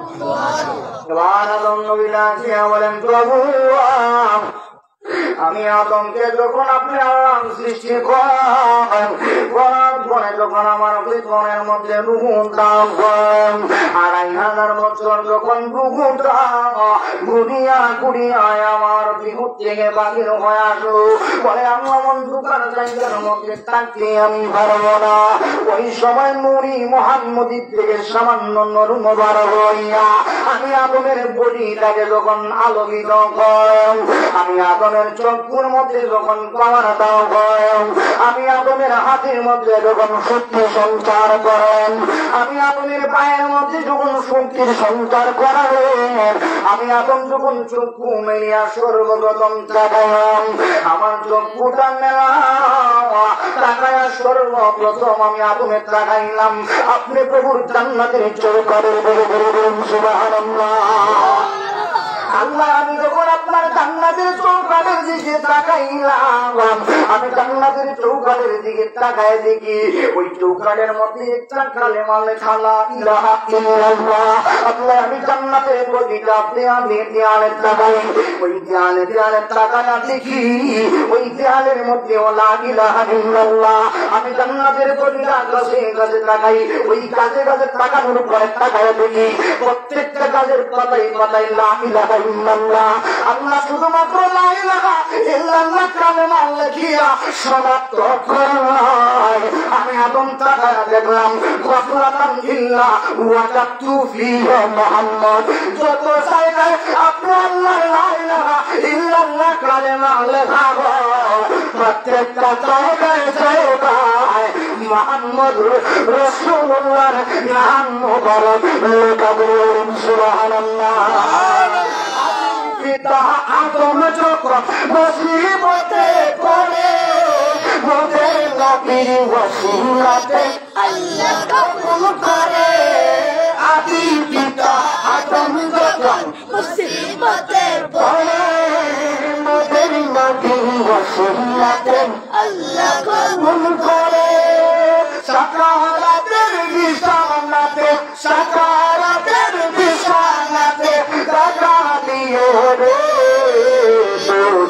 এবার আদম নবী ডাকিয়া বলেন, প্রভু আমি আদমকে যখন আপনি সৃষ্টি করেন, করার পরে যখন আমার জীবনের মধ্যে রূহ দান করেন, 2500 বছর যখন রূহটা গুড়িয়া গুড়িয়ায় আমার বিহুর থেকে বাহির হয়ে আসলো, পরে আমার অন্ধকার জায়গার মধ্যে থাকতে আমি পারবো না। ওই সময় নুরি মুহাম্মদীর থেকে সামান্য নরম বার হইয়া আমি আদমের বডিটাকে যখন আলোকিত করেন, আমি আদমের চক্ষুর মধ্যে যখন পাওয়ার দাও করেন, আমি আদমের হাতের মধ্যে যখন শক্তি সঞ্চার করেন, আমি আদমের পায়ের মধ্যে যখন শক্তির সঞ্চার করেন, আমি আদম যখন চক্ষু মেলিয়া সর্বপ্রথম তাকাইলাম, আমার চক্ষুটা মেলা তাকায়া সর্বপ্রথম আমি আদমের তাকাইলাম আপনি প্রভুর জান্নাতের চৌকাঠের বলে বলুন সুবহানাল্লাহ। আল্লাহ আমি যখন আপনার জান্নাতের চৌকাঠের দিকে তাকাইলাম, আমি জান্নাতের চৌকাঠের দিকে তাকায় দেখি ওই চৌকাঠের মধ্যে একটা কালেমা লেখা, লা ইলাহা ইল্লাল্লাহ। আল্লাহ আমি জান্নাতের প্রতিটা দেয়ালে তাকাই, ওই দেয়ালে তাকায়া দেখি ওই দেয়ালের মধ্যে লা ইলাহা ইল্লাল্লাহ। আমি জান্নাতের প্রতিটা গাছে গাছে তাকাই, ওই গাছে গাছে তাকানোর পরে তাকায় দেখি প্রত্যেকটা গাছের পাতায় পাতায় লা ইলাহা ইল্লাল্লাহ। আল্লাহ শুধুমাত্র লা ইলাহা ইল্লাল্লাহ কালেমা লেখিয়া সমাপ্ত করায় আমি আদম তাকায়া দেখলাম গফরাতান ইল্লা ওয়াজাতু ফিহি মুহাম্মদ। যত জায়গায় আপনি আল্লাহ লা ইলাহা ইল্লাল্লাহ কালেমা লেখা প্রত্যেকটা জায়গায় জায়গায় মুহাম্মদ রাসূলুল্লাহর নাম মুবারক লেখা বলুন সুবহানাল্লাহ। পিতা আদম যখন মুসিবতে পড়ে মোদের নবীর ওসিলাতে আল্লাহ কবুল করে। আদি পিতা আদম যখন মুসিবতে পড়ে মোদের নবীর ওসিলাতে আল্লাহ কবুল করে। সাকারাতের বিছানাতে সাকারাতের বিছানাতে দাদা দিয়ে রে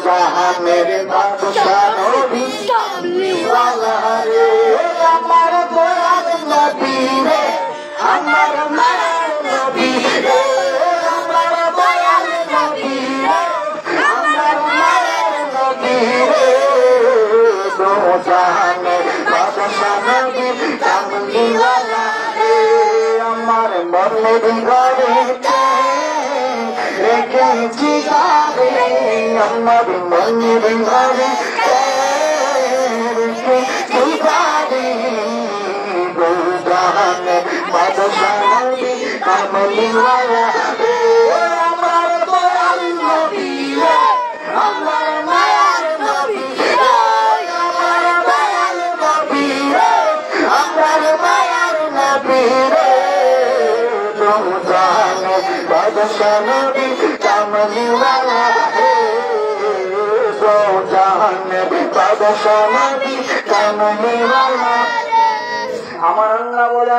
জাহানের বাদশাহ নবী কামলিওয়ালা রে। আমার দয়াল নবী রে, আমার মায়ার নবী রে, আমার দয়াল নবী রে, আমার মায়ার নবী রে। জাহানের বাদশাহ নবী কামলিওয়ালা রে। আমার মনের ঘরে রেখেছি যাবে, আমার মনের ঘরে রেখেছি যাবে। জাহানের বাদশাহ নবী কামলিওয়ালা রে। আমার দয়াল নবী রে, আমার মায়ার নবী রে, আমার দয়াল নবী রে, আমার মায়ার নবী রে। জাহানের বাদশাহ নবী কামলিওয়ালা রে। জাহানের বাদশাহ নবী কামলিওয়ালা। আমার আল্লাহ বলে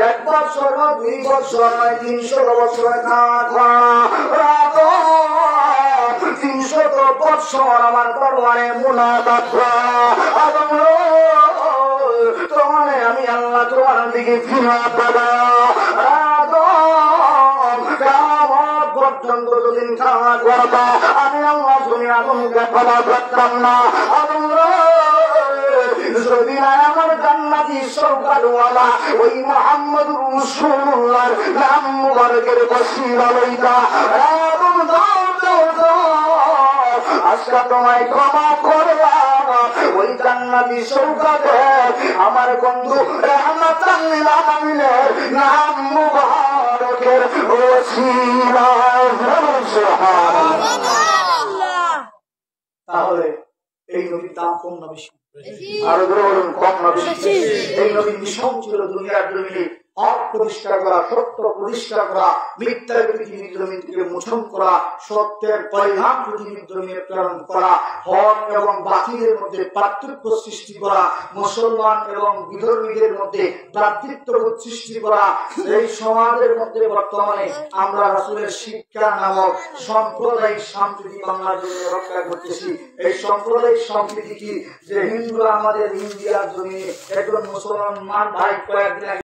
এক বছর 2 বছর 300 বছর থাকা 300 বছর আমার দরবারে মুনাজাত তোমার আমি আল্লাহ তোমার দিকে ফিরে পাবা। পর্যন্ত যতদিন খাওয়া করবা আমি আল্লাহ তুমি আগুন জীবনকে ক্ষমা করতাম না। যদি না আমার জান্নাতি সরকারওয়ালা ওই মুহাম্মদুর রাসূলুল্লাহর নাম মুবারকের ওসিলা লইতা আজকে তোমায় ক্ষমা করলাম। ওই জান্নাতি সরকারের আমার বন্ধু রাহমাতাল লিল আলামিনের নাম মুবারকের ওসিলা। সুবহানাল্লাহ। তাহলে এই নবীর দাম কম না বেশি? বেশি। আরো বলুন কম না বেশি? বেশি। এই নবীর মিশন ছিল দুনিয়ার জমিনে হক প্রতিষ্ঠা করা, সত্য প্রতিষ্ঠা করা, মিথ্যার পৃথিবীর জমিন থেকে মোচন করা, সত্যের পরিণাম পৃথিবীর জমিনে প্রেরণ করা, হক এবং বাতিলের মধ্যে পার্থক্য সৃষ্টি করা, মুসলমান এবং বিধর্মীদের মধ্যে ভ্রাতৃত্ববোধ সৃষ্টি করা। এই সমাজের মধ্যে বর্তমানে আমরা রাসূলের শিক্ষা নামক সাম্প্রদায়িক সম্প্রীতি বাংলার জন্য রক্ষা করতেছি। এই সাম্প্রদায়িক সম্প্রীতি কি? যে হিন্দুরা আমাদের ইন্ডিয়ার জমিনে একজন মুসলমান ভাই কয়েকদিন